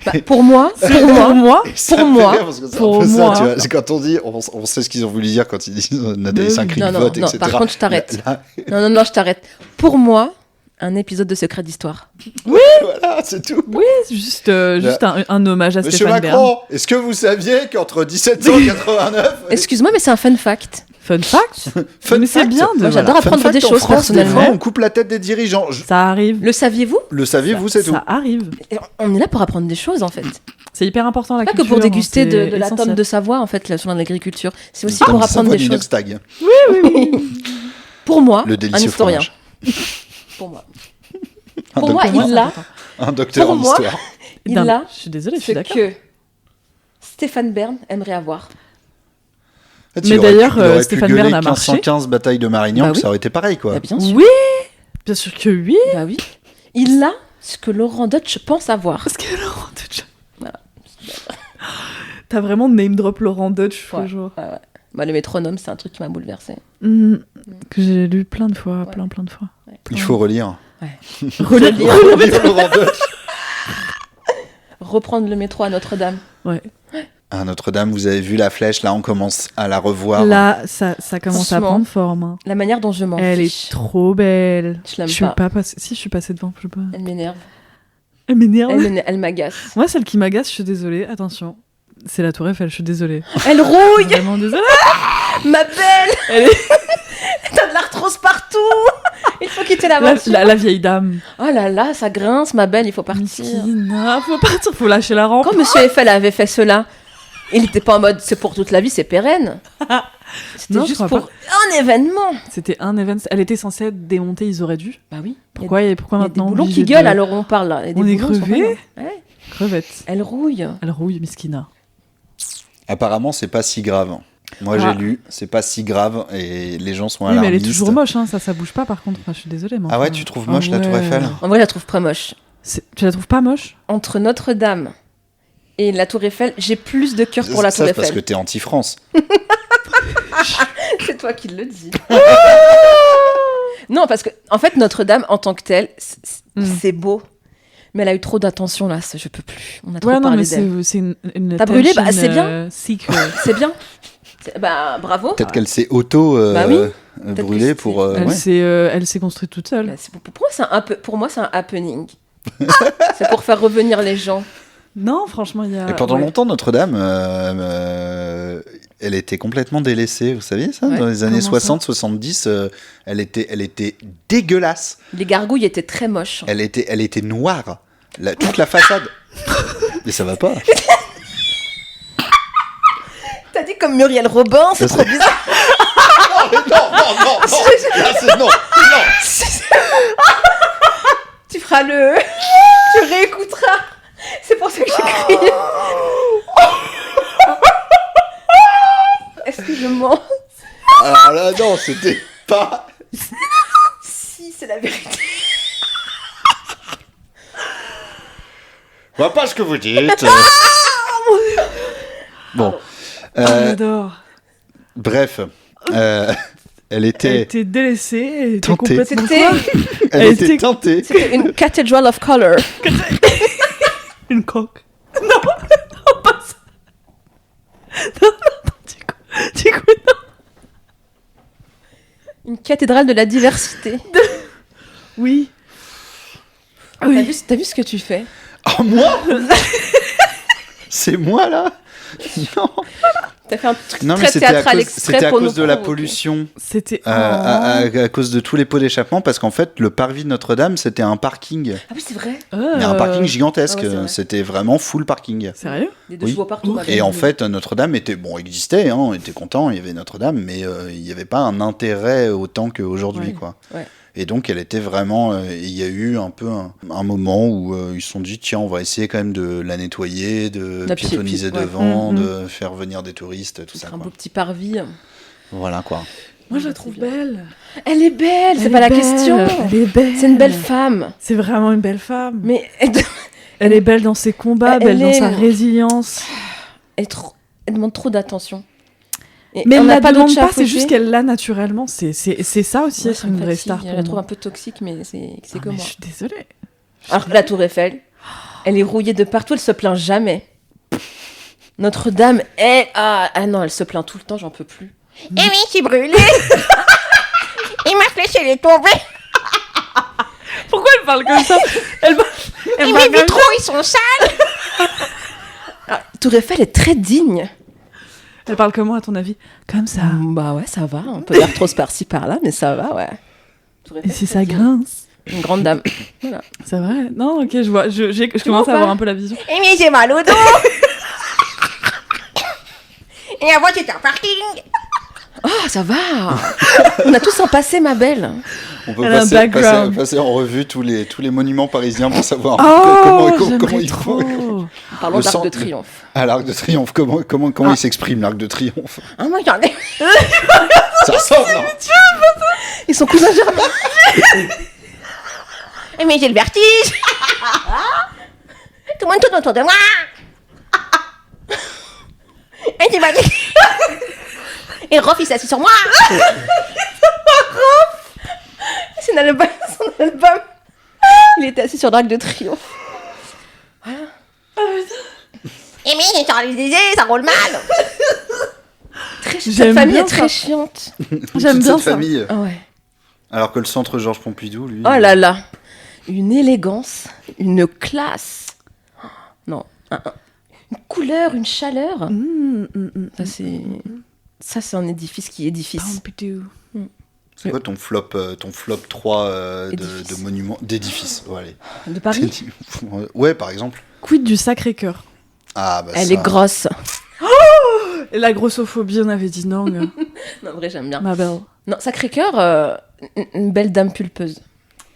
Bah, pour moi, Pour moi, ça Pour me fait moi, rire parce que c'est un pour peu ça, moi. tu vois. C'est quand on dit, on sait ce qu'ils ont voulu dire quand ils disent Nathalie Mais Saint-Cric non, non, vote, non, etc. par contre, je t'arrête. Là, non, je t'arrête. Pour moi, un épisode de Secret d'Histoire. voilà, c'est tout. oui, c'est juste un hommage à Monsieur Stéphane Bern. Macron, est-ce que vous saviez qu'entre 1789 Excuse-moi, mais c'est un fun fact. Fun fact. Fun Mais c'est fact. bien de. Moi, j'adore Fun apprendre fact, des en choses, France, personnellement. des fois, on coupe la tête des dirigeants. Ça arrive. Le saviez-vous? Le saviez-vous, c'est tout. Ça arrive. Et on est là pour apprendre des choses, en fait. C'est hyper important la Pas que culture. pour déguster hein, de c'est la tome essentiel. de Savoie, en fait, sur l'agriculture. C'est aussi Tom pour apprendre Savoie des choses. d'Inoxtag. Pour moi, Le un délicieux historien. fromage. Pour moi. Un Pour moi, docteur- il a Un docteur pour en moi, histoire. il D'un- a Je suis désolée, je ce suis d'accord. que Stéphane Bern aimerait avoir. En fait, Mais il aurait d'ailleurs, pu- il aurait pu Stéphane gueuler Bern a marché. 1515 bataille de Marignan, Bah que oui. ça aurait été pareil, quoi. Bah, bien sûr. Oui, bien sûr que oui. Bah oui. Il a ce que Laurent Deutsch pense avoir. Parce que Laurent Deutsch. Voilà. T'as vraiment name drop Laurent Deutsch Ouais. jour. Ouais, ouais. Bah, le métronome, c'est un truc qui m'a bouleversé. Que j'ai lu plein de fois, Ouais. plein de fois. Il faut relire. Relire. Laurent Deutsch. Reprendre le métro à Notre-Dame. Ouais. À Notre-Dame, vous avez vu la flèche, là on commence à la revoir. Là, ça commence à Franchement, prendre forme. hein. La manière dont je m'en Elle fiche. est trop belle. Je l'aime suis pas. pas passée. Si, je suis passée devant. Je sais pas. Elle m'énerve. Elle m'énerve. Elle m'agace. Moi, celle qui m'agace, je suis désolée. Attention. C'est la Tour Eiffel, je suis désolée. Elle rouille. Vraiment désolée. Ma belle. Elle T'as de l'arthrose partout. Il faut quitter la La, voiture. la vieille dame. Oh là là, ça grince, ma belle, il faut partir. Miskina, faut partir, faut lâcher la rampe. Quand Monsieur Eiffel avait fait cela, il n'était pas en mode c'est pour toute la vie, c'est pérenne. C'était Non, je juste crois pour un événement. C'était un event. Elle était censée être démontée, ils auraient dû. Bah oui. Pourquoi, pourquoi Il y a des maintenant boulons obligé qui gueulent de- alors on parle là. Il y a des On est boulons, ils sont crevés. pas là. Ouais. Crevette. Elle rouille. Elle rouille, Miskina. Apparemment, c'est pas si grave. Moi, Ah. j'ai lu, c'est pas si grave et les gens sont Oui, mais elle est alarmistes. toujours moche, hein. Ça bouge pas par contre. Enfin, je suis désolée. Mais Ah ouais, enfin- tu trouves moche la Tour ouais. Eiffel? En vrai, je la trouve très moche. Tu la trouves pas moche? Entre Notre-Dame Et la Tour Eiffel, j'ai plus de cœur pour la Ça, Tour c'est parce que Eiffel. t'es anti-France. C'est toi qui le dis. Non, parce que, en fait, Notre-Dame, en tant que telle, c'est beau. Mais elle a eu trop d'attention, là. Je peux plus. On a trop parlé d'elle. c'est une T'as brûlé, bah, c'est bien. Secret. C'est bien. Bah, bravo. Peut-être qu'elle s'est brûlée que pour... Elle s'est construite toute seule. Bah, pour moi, c'est un happening. C'est pour faire revenir les gens. Non, franchement, il y a... Et pendant longtemps, Notre-Dame, elle était complètement délaissée, vous saviez ça? Dans les années 60-70, elle était dégueulasse. Les gargouilles étaient très moches. Elle était noire. Toute la façade. Mais ça va pas. T'as dit comme Muriel Robin, c'est trop bizarre. Non. Tu feras tu réécouteras. C'est pour ça que j'ai crié. Est-ce que je mens? Alors là, non, c'était pas... Si, c'est la vérité. Je vois pas ce que vous dites. Bon. J'adore. Bref. Elle était délaissée, elle était tentée. complètement folle. Elle était tentée. C'était une Cathedral of Color. Une coque. Non, pas ça. Non, du coup, non. Une cathédrale de la diversité. Oui. T'as vu ce que tu fais? Oh, moi? C'est moi, là? Non. T'as fait un truc Non, mais très théâtral exprès c'était à pour cause nous de la provoquer. pollution. C'était... À cause de tous les pots d'échappement, parce qu'en fait, le parvis de Notre-Dame, c'était un parking. Ah oui, c'est vrai. Mais un parking gigantesque. Ah ouais, c'est vrai. C'était vraiment full parking. Sérieux? Les deux Oui. chevaux partout. ma Et belle. en fait, Notre-Dame existait, hein, on était content, il y avait Notre-Dame, mais il n'y avait pas un intérêt autant qu'aujourd'hui, Ouais. quoi. Ouais. Et donc, elle était vraiment... il y a eu un peu un moment où ils se sont dit, tiens, on va essayer quand même de la nettoyer, de La piétoniser ouais. devant, de faire venir des touristes, tout ça, Un quoi. beau petit parvis. Voilà, quoi. Moi, je la trouve belle. Elle est belle, c'est Elle pas est la belle, question. Elle est belle. C'est une belle femme. C'est vraiment une belle femme. Mais Elle est belle dans ses combats, Elle belle dans est- sa résilience. elle demande trop d'attention. Et Mais on elle n'a la pas d'autre demande chat à pas, c'est juste fouetter. qu'elle l'a naturellement. C'est ça aussi Moi, être ça me une vraie fatigue. star Je pour la trouve moi. un peu toxique, mais c'est que Mais moi. je suis désolée. Alors que la Tour Eiffel, elle est rouillée de partout, elle se plaint jamais. Notre-Dame, elle se plaint tout le temps, j'en peux plus. Eh oui, je suis brûlée. Et ma flèche, elle est tombée. Pourquoi elle parle comme ça? Elle Et mes vitraux, ils sont sales. Alors, Tour Eiffel est très digne. Elle parle comment, à ton avis? Comme ça. Bah ouais, ça va. Un peu d'air trop par-ci par-là, mais ça va, ouais. Tour Et Eiffel, si très ça digne. grince? Une grande dame. Voilà. C'est vrai? Non, ok, je vois. Je commence vois à avoir pas un peu la vision. Et mais j'ai mal au dos. Et avant, c'était un parking. Oh, ça va. On a tous un passé, ma belle. On peut Elle a un background. passer en revue tous les monuments parisiens pour savoir Oh, comment j'aimerais ils font. trop. Parlons Le d'Arc de centre- Triomphe. À l'Arc de Triomphe, comment il s'exprime, l'Arc de Triomphe? Ah, moi, j'en ai. Ça ressemble, non? Ils sont cousins germains. Et mais j'ai le vertige. Tout le monde tourne autour de moi. Et tu m'as dit. Et Rof, il s'est assis sur moi. C'est son album. Il était assis sur l'Arc de Triomphe. Voilà. Et mais j'ai réalisé, ça roule mal. Cette J'aime famille bien est très ça. chiante. J'aime Toute bien cette ça. famille. Ah ouais. Alors que le centre Georges Pompidou, lui... Oh là là, une élégance, une classe. Non, une couleur, une chaleur. Ça c'est un édifice qui édifice. Pompidou. C'est quoi ton flop 3 Édifice. de monuments d'édifices? Ouais, allez. De Paris. Ouais, par exemple. Quid du Sacré-Cœur? Ah, bah Elle ça. est grosse. Et la grossophobie, on avait dit non, gars. Non, en vrai j'aime bien. Ma belle. Non, Sacré-Cœur, une belle dame pulpeuse.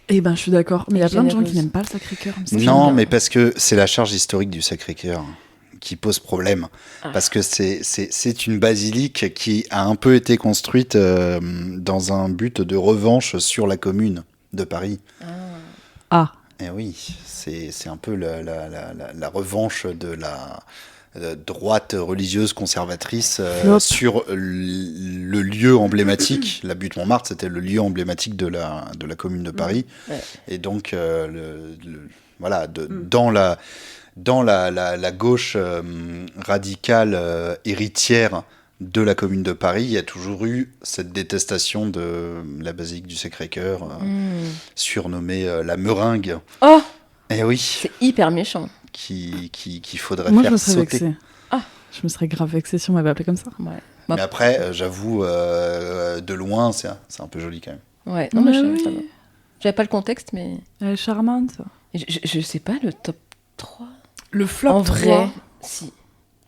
Eh ben, je suis d'accord. Mais il y a plein de gens qui Généreuse. n'aiment pas le Sacré-Cœur. mais ça, j'aime Non, bien. mais parce que c'est la charge historique du Sacré-Cœur qui pose problème. Ah. Parce que c'est une basilique qui a un peu été construite dans un but de revanche sur la commune de Paris. Ah. Et oui, c'est un peu la revanche de la droite religieuse conservatrice sur le lieu emblématique. La butte Montmartre, c'était le lieu emblématique de la Commune de Paris. Ouais. Et donc, voilà, dans la gauche radicale héritière de la Commune de Paris, il y a toujours eu cette détestation de la basilique du Sacré-Cœur, surnommée la meringue. Oh, Eh oui, c'est hyper méchant. qu'il faudrait Moi, je faire me serais sauter. vexée. Je me serais grave vexée si on m'avait appelé comme ça. Ouais. Mais après, j'avoue, de loin, c'est un peu joli quand même. Ouais, non, mais Ouais, ça va. J'avais pas le contexte, mais. Elle est charmante, ça. Je sais pas, le top 3. Le flop En 3. vrai, si.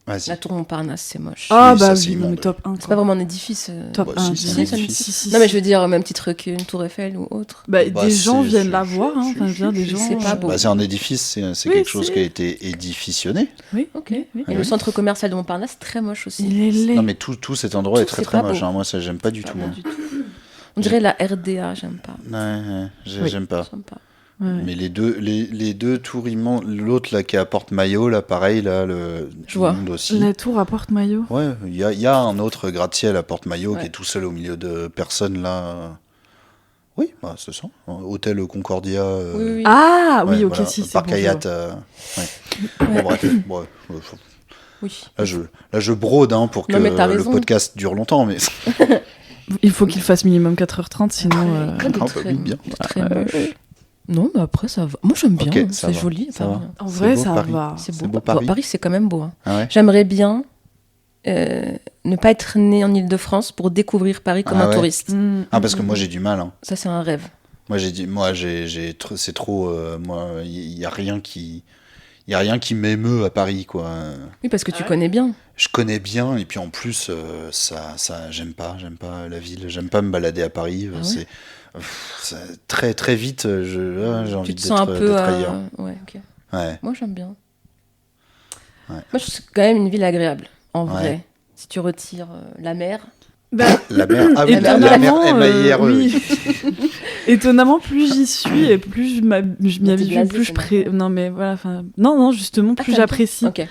Vas-y. La tour Montparnasse, c'est moche. Ah, Oui, bah ça, c'est oui, non, mais immonde. top 1. C'est pas vraiment un édifice. Top Bah, 1. si, c'est un édifice. Si. Non, mais je veux dire, même titre qu'une tour Eiffel ou autre. Bah, Bah, des gens c'est- viennent la voir, hein. Enfin, je veux dire, des gens. C'est pas beau. Bah, c'est un édifice, c'est Oui, quelque chose c'est- qui a été édificionné. Oui, Ok. oui. Et le centre commercial de Montparnasse, très moche aussi. Il est laid. Non, mais tout cet endroit est Tout, très c'est très pas moche. beau. Hein. Moi, ça, j'aime pas du Pas tout. bien hein. du tout. On dirait la RDA, j'aime pas. Ouais, Oui. j'aime pas. J'aime pas. Ouais. Mais les deux tours immenses, l'autre là qui est à Porte-Maillot, là, pareil, là, Je vois. immonde aussi. La tour à Porte-Maillot. Ouais, il y a un autre gratte-ciel à Porte-Maillot Ouais. qui est tout seul au milieu de personnes là. Oui, bah, c'est ça. Hôtel Concordia. Oui, oui. Ah, oui, ouais, ok, voilà, si, c'est Parc bon, je Hayat. vois. Bon, bref. Oui. Là, je brode hein, pour que Non, mais t'as le raison. podcast dure longtemps, mais Il faut qu'il fasse minimum 4h30, sinon. Après, Ah, bah très, oui, bien. très moche. Non, mais après, ça va. Moi, j'aime bien. Ok, ça C'est va, joli. ça Paris. va. En C'est vrai, beau, ça Paris. va. C'est C'est beau. beau, Paris. Paris, c'est quand même beau. Hein. Ah ouais. J'aimerais bien ne pas être né en Ile-de-France pour découvrir Paris comme Ah un ouais. touriste. Ah, parce que moi j'ai du mal. Hein. Ça, c'est un rêve. Moi c'est trop. Moi, il y a rien qui m'émeut à Paris, quoi. Oui, parce que tu connais bien. Je connais bien, et puis en plus, j'aime pas la ville, j'aime pas me balader à Paris. Ah ouais C'est très très vite, j'ai envie Tu te sens un peu. d'être ailleurs. Ouais, ok. Ouais. Moi, j'aime bien. Ouais. Moi, je trouve que c'est quand même une ville agréable, en Ouais. vrai. Si tu retires la mer. La mer, ah oui, la Étonnamment, mer MAIRE. oui. Étonnamment, plus j'y suis et plus je m'y T'es habitue, blasé, plus je c'est Non, mais voilà, enfin. Non, justement, plus t'aimes j'apprécie. Ok.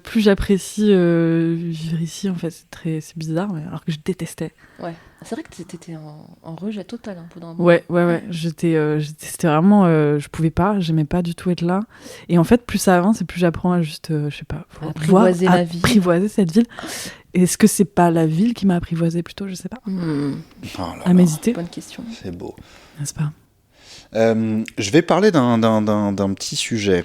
Plus j'apprécie vivre ici, en fait. C'est bizarre, mais alors que je détestais. Ouais. C'est vrai que t'étais en rejet total hein, pendant un moment. Ouais. C'était vraiment. Je pouvais pas, j'aimais pas du tout être là. Et en fait, plus ça avance et plus j'apprends à juste, je sais pas, Apprivoiser la ville. apprivoiser cette ville. Est-ce que c'est pas la ville qui m'a apprivoisé plutôt, je sais pas. Hmm, Oh là À là, m'hésiter, bonne question. c'est beau. n'est-ce pas? Je vais parler d'un petit sujet.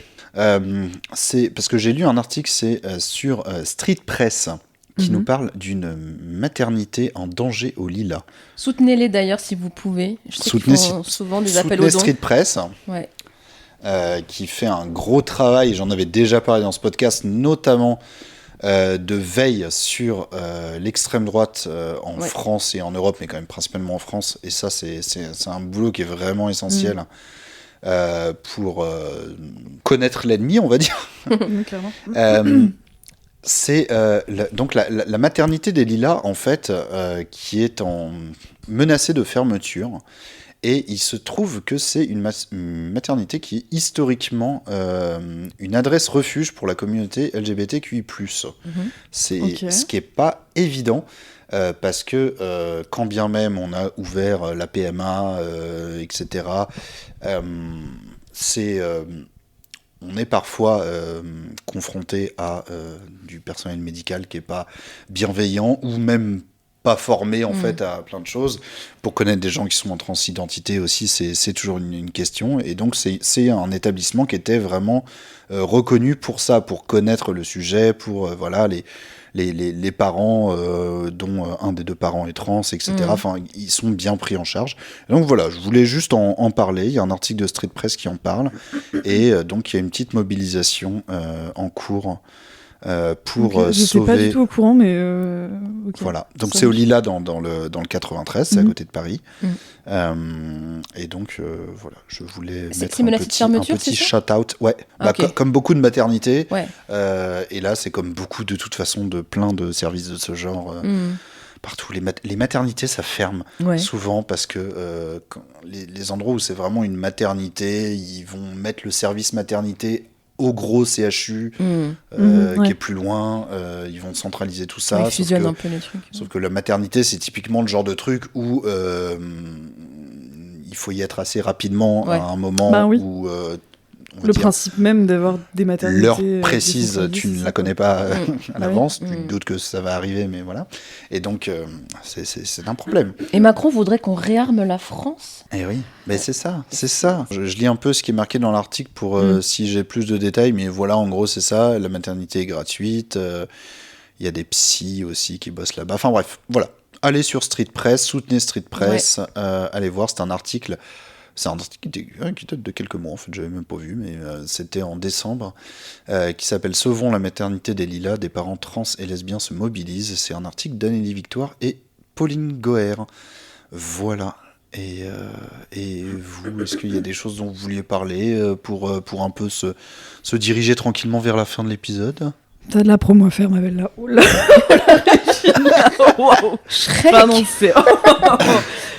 C'est parce que j'ai lu un article, c'est sur Street Press, qui nous parle d'une maternité en danger au Lilas. Soutenez-les d'ailleurs si vous pouvez. Je sais Soutenez- qu'ils font souvent des appels aux Soutenez dons. Street Press, Ouais. qui fait un gros travail, j'en avais déjà parlé dans ce podcast, notamment de veille sur l'extrême droite en Ouais. France et en Europe, mais quand même principalement en France. Et ça, c'est un boulot qui est vraiment essentiel pour connaître l'ennemi, on va dire. Clairement. C'est donc la maternité des Lilas, en fait, qui est menacée de fermeture. Et il se trouve que c'est une maternité qui est historiquement une adresse refuge pour la communauté LGBTQI+. C'est Ok. ce qui n'est pas évident, parce que quand bien même on a ouvert la PMA, etc., on est parfois confronté à du personnel médical qui n'est pas bienveillant ou même pas formé en fait à plein de choses. Pour connaître des gens qui sont en transidentité aussi, c'est toujours une question. Et donc c'est un établissement qui était vraiment reconnu pour ça, pour connaître le sujet, pour voilà les parents dont un des deux parents est trans, etc. Enfin, ils sont bien pris en charge. Et donc voilà, je voulais juste en parler. Il y a un article de Street Press qui en parle. Et donc il y a une petite mobilisation en cours pour Ok, je sauver... pas du tout au courant, mais ok. Voilà, donc Ça c'est au marche. Lilas dans le 93, c'est à côté de Paris. Et donc voilà, je voulais mettre c'est menacé de fermeture, un petit c'est ça shout-out. Ouais, Ah, ok. comme beaucoup de maternités. Ouais. Et là, c'est comme beaucoup de toute façon de plein de services de ce genre. partout. Les maternités, ça ferme souvent parce que les endroits où c'est vraiment une maternité, ils vont mettre le service maternité au gros CHU qui est plus loin. Ils vont centraliser tout ça. Ils fusionnent un peu les trucs. Sauf que la maternité, c'est typiquement le genre de truc où il faut y être assez rapidement à un moment où... le principe même d'avoir des maternités... L'heure précise, tu ne la connais pas à l'avance, tu te doutes que ça va arriver, mais voilà. Et donc, c'est un problème. Et Macron voudrait qu'on réarme la France ? Eh oui, mais c'est ça. Je lis un peu ce qui est marqué dans l'article pour si j'ai plus de détails, mais voilà, en gros, c'est ça. La maternité est gratuite, il y a des psys aussi qui bossent là-bas. Enfin bref, voilà. Allez sur Street Press, soutenez Street Press, allez voir, c'est un article... C'est un article qui date de quelques mois, en fait, j'avais même pas vu, mais c'était en décembre, qui s'appelle « Sauvons la maternité des Lilas, des parents trans et lesbiens se mobilisent ». C'est un article d'Annélie Victoire et Pauline Goher. Voilà. Et vous, est-ce qu'il y a des choses dont vous vouliez parler pour un peu se diriger tranquillement vers la fin de l'épisode ? T'as de la promo à faire, ma belle, là. Oh là. Wow. Pardon, c'est...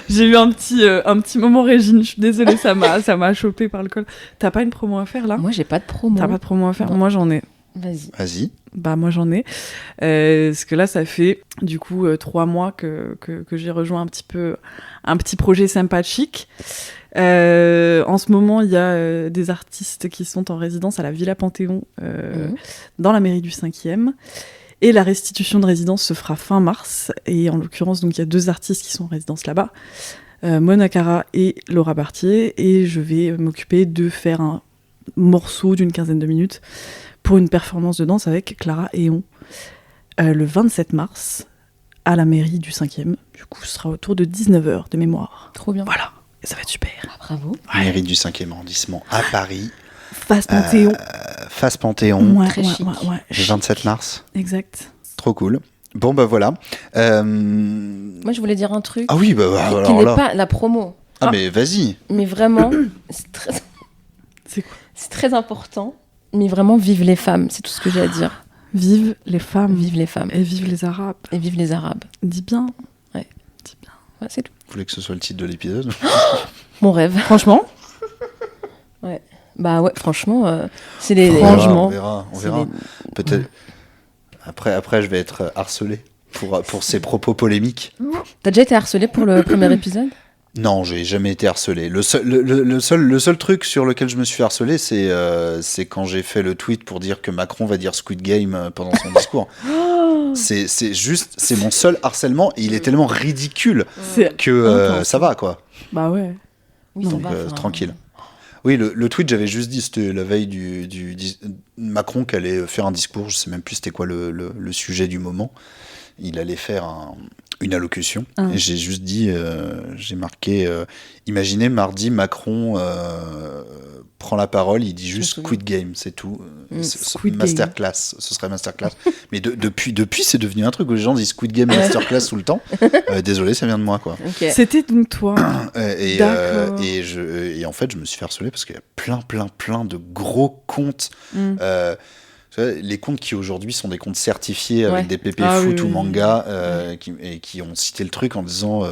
J'ai eu un petit moment Régine, je suis désolée, ça m'a chopé par le col. T'as pas une promo à faire là ? Moi j'ai pas de promo. T'as pas de promo à faire ? Moi j'en ai. Vas-y. Bah moi j'en ai. Parce que là ça fait du coup 3 mois que j'ai rejoint un petit projet sympathique. En ce moment il y a des artistes qui sont en résidence à la Villa Panthéon dans la mairie du 5e. Et la restitution de résidence se fera fin mars. Et en l'occurrence, donc il y a 2 artistes qui sont en résidence là-bas, Mona Cara et Laura Bartier. Et je vais m'occuper de faire un morceau d'une 15aine de minutes pour une performance de danse avec Clara Eon le 27 mars à la mairie du 5e. Du coup, ce sera autour de 19h de mémoire. Trop bien. Voilà, et ça va être super. Ah, bravo. Mairie du 5e arrondissement à Paris. Face Panthéon. Face Panthéon. Ouais, très chic. Le 27 mars. Exact. Trop cool. Bon, bah voilà. Moi, je voulais dire un truc. Ah oui, bah qui alors n'est là. pas la promo. Ah, mais vas-y. Mais vraiment, c'est très... C'est quoi ? C'est très important. Mais vraiment, vive les femmes, c'est tout ce que j'ai à dire. Vive les femmes. Vive les femmes. Et vive les Arabes. Et vive les Arabes. Dis bien. Ouais. Dis bien. Ouais, c'est tout. Vous voulez que ce soit le titre de l'épisode ? Mon rêve. Franchement ? Ouais. Bah ouais, franchement, c'est les... On verra. C'est Peut-être. Après, je vais être harcelé pour ces propos polémiques. T'as déjà été harcelé pour le premier épisode ? Non, j'ai jamais été harcelé. Le seul truc sur lequel je me suis fait harceler, c'est quand j'ai fait le tweet pour dire que Macron va dire Squid Game pendant son discours. C'est mon seul harcèlement et il est tellement ridicule que ça va, quoi. Bah ouais. Oui, ça va. Tranquille. Oui, le tweet, j'avais juste dit, c'était la veille du Macron qui allait faire un discours, je sais même plus c'était quoi le sujet du moment. Il allait faire une allocution. Et j'ai juste dit, j'ai marqué, imaginez mardi, Macron prend la parole, il dit juste Squid Game, c'est tout. Masterclass, ce serait masterclass. Mais depuis, c'est devenu un truc où les gens disent Squid Game masterclass tout le temps. Désolé, ça vient de moi, quoi. Okay. C'était donc toi. D'accord. Et en fait, je me suis fait harceler parce qu'il y a plein de gros comptes. Les comptes qui aujourd'hui sont des comptes certifiés avec des PP foot ou manga qui ont cité le truc en disant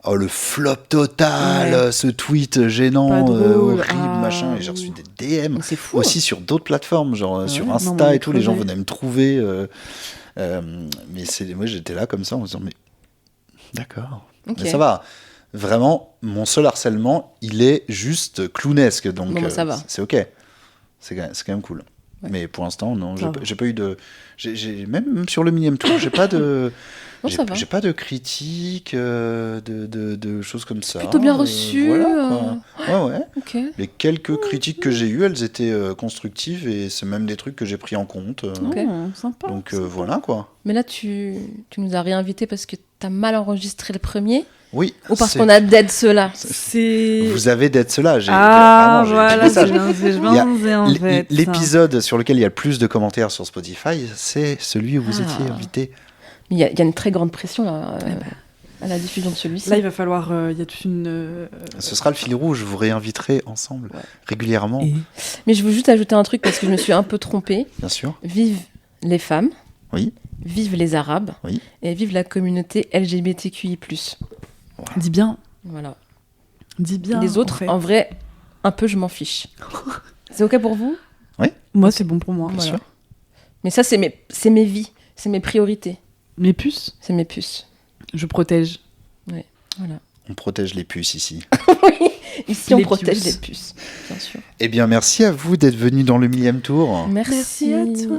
oh le flop total, ce tweet gênant, horrible, machin. Et j'ai reçu des DM aussi sur d'autres plateformes, genre sur Insta et tout. Les gens venaient me trouver. Mais moi j'étais là comme ça en me disant mais d'accord, mais ça va. Vraiment, mon seul harcèlement, il est juste clownesque, donc ça va. c'est ok. C'est quand même cool. Ouais. Mais pour l'instant, non, j'ai pas eu de. Même sur le millième tour, j'ai pas de. J'ai pas de critiques, de choses comme ça. Plutôt bien reçu. Voilà, quoi. Ouais. Okay. Les quelques critiques que j'ai eues, elles étaient constructives et c'est même des trucs que j'ai pris en compte. Sympa. Donc voilà, quoi. Mais là, tu nous as réinvités parce que t'as mal enregistré le premier. Oui. Ou parce qu'on a dead cela. Vous avez dead cela. Voilà, c'est bien en fait. L'épisode sur lequel il y a le plus de commentaires sur Spotify, c'est celui où vous étiez invité. Il y a une très grande pression là, à la diffusion de celui-ci. Là, il va falloir... Il y a toute une... Ce sera le fil rouge, vous réinviterez ensemble régulièrement. Mais je veux juste ajouter un truc parce que je me suis un peu trompée. Bien sûr. Vive les femmes. Oui. vive les Arabes Oui. et vive la communauté LGBTQI+. Dis bien. Voilà. Dis bien. Les autres, en vrai, un peu, je m'en fiche. C'est OK pour vous ? Moi, c'est bon pour moi. Voilà. Mais ça, c'est mes vies, c'est mes priorités, Mes puces, c'est mes puces. je protège. Voilà. On protège les puces ici. Oui, ici, on Les protège puces. les puces, bien sûr. Eh bien, merci à vous d'être venus dans le 1000e tour. Merci. à toi.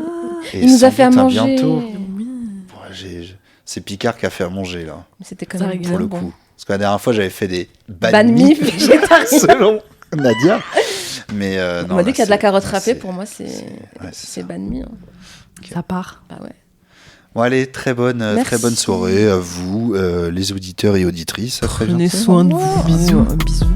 Et Il nous sans a fait à doute manger. bientôt. Oui. Ouais, c'est Picard qui a fait à manger, là, Mais c'était quand Ça même régale. pour le bon. coup. Parce que la dernière fois, j'avais fait des Banh mi végétarien. selon Nadia. Mais non, On m'a dit là, qu'il y a de la c'est- carotte là, râpée, c'est- pour moi, ouais, c'est c'est ça. banh mi. Hein. Ça part. Bah ouais. Bon, allez, très bonne Merci. soirée à vous, les auditeurs et auditrices. À très Prenez bientôt. soin de vous. Bisous. Bisous.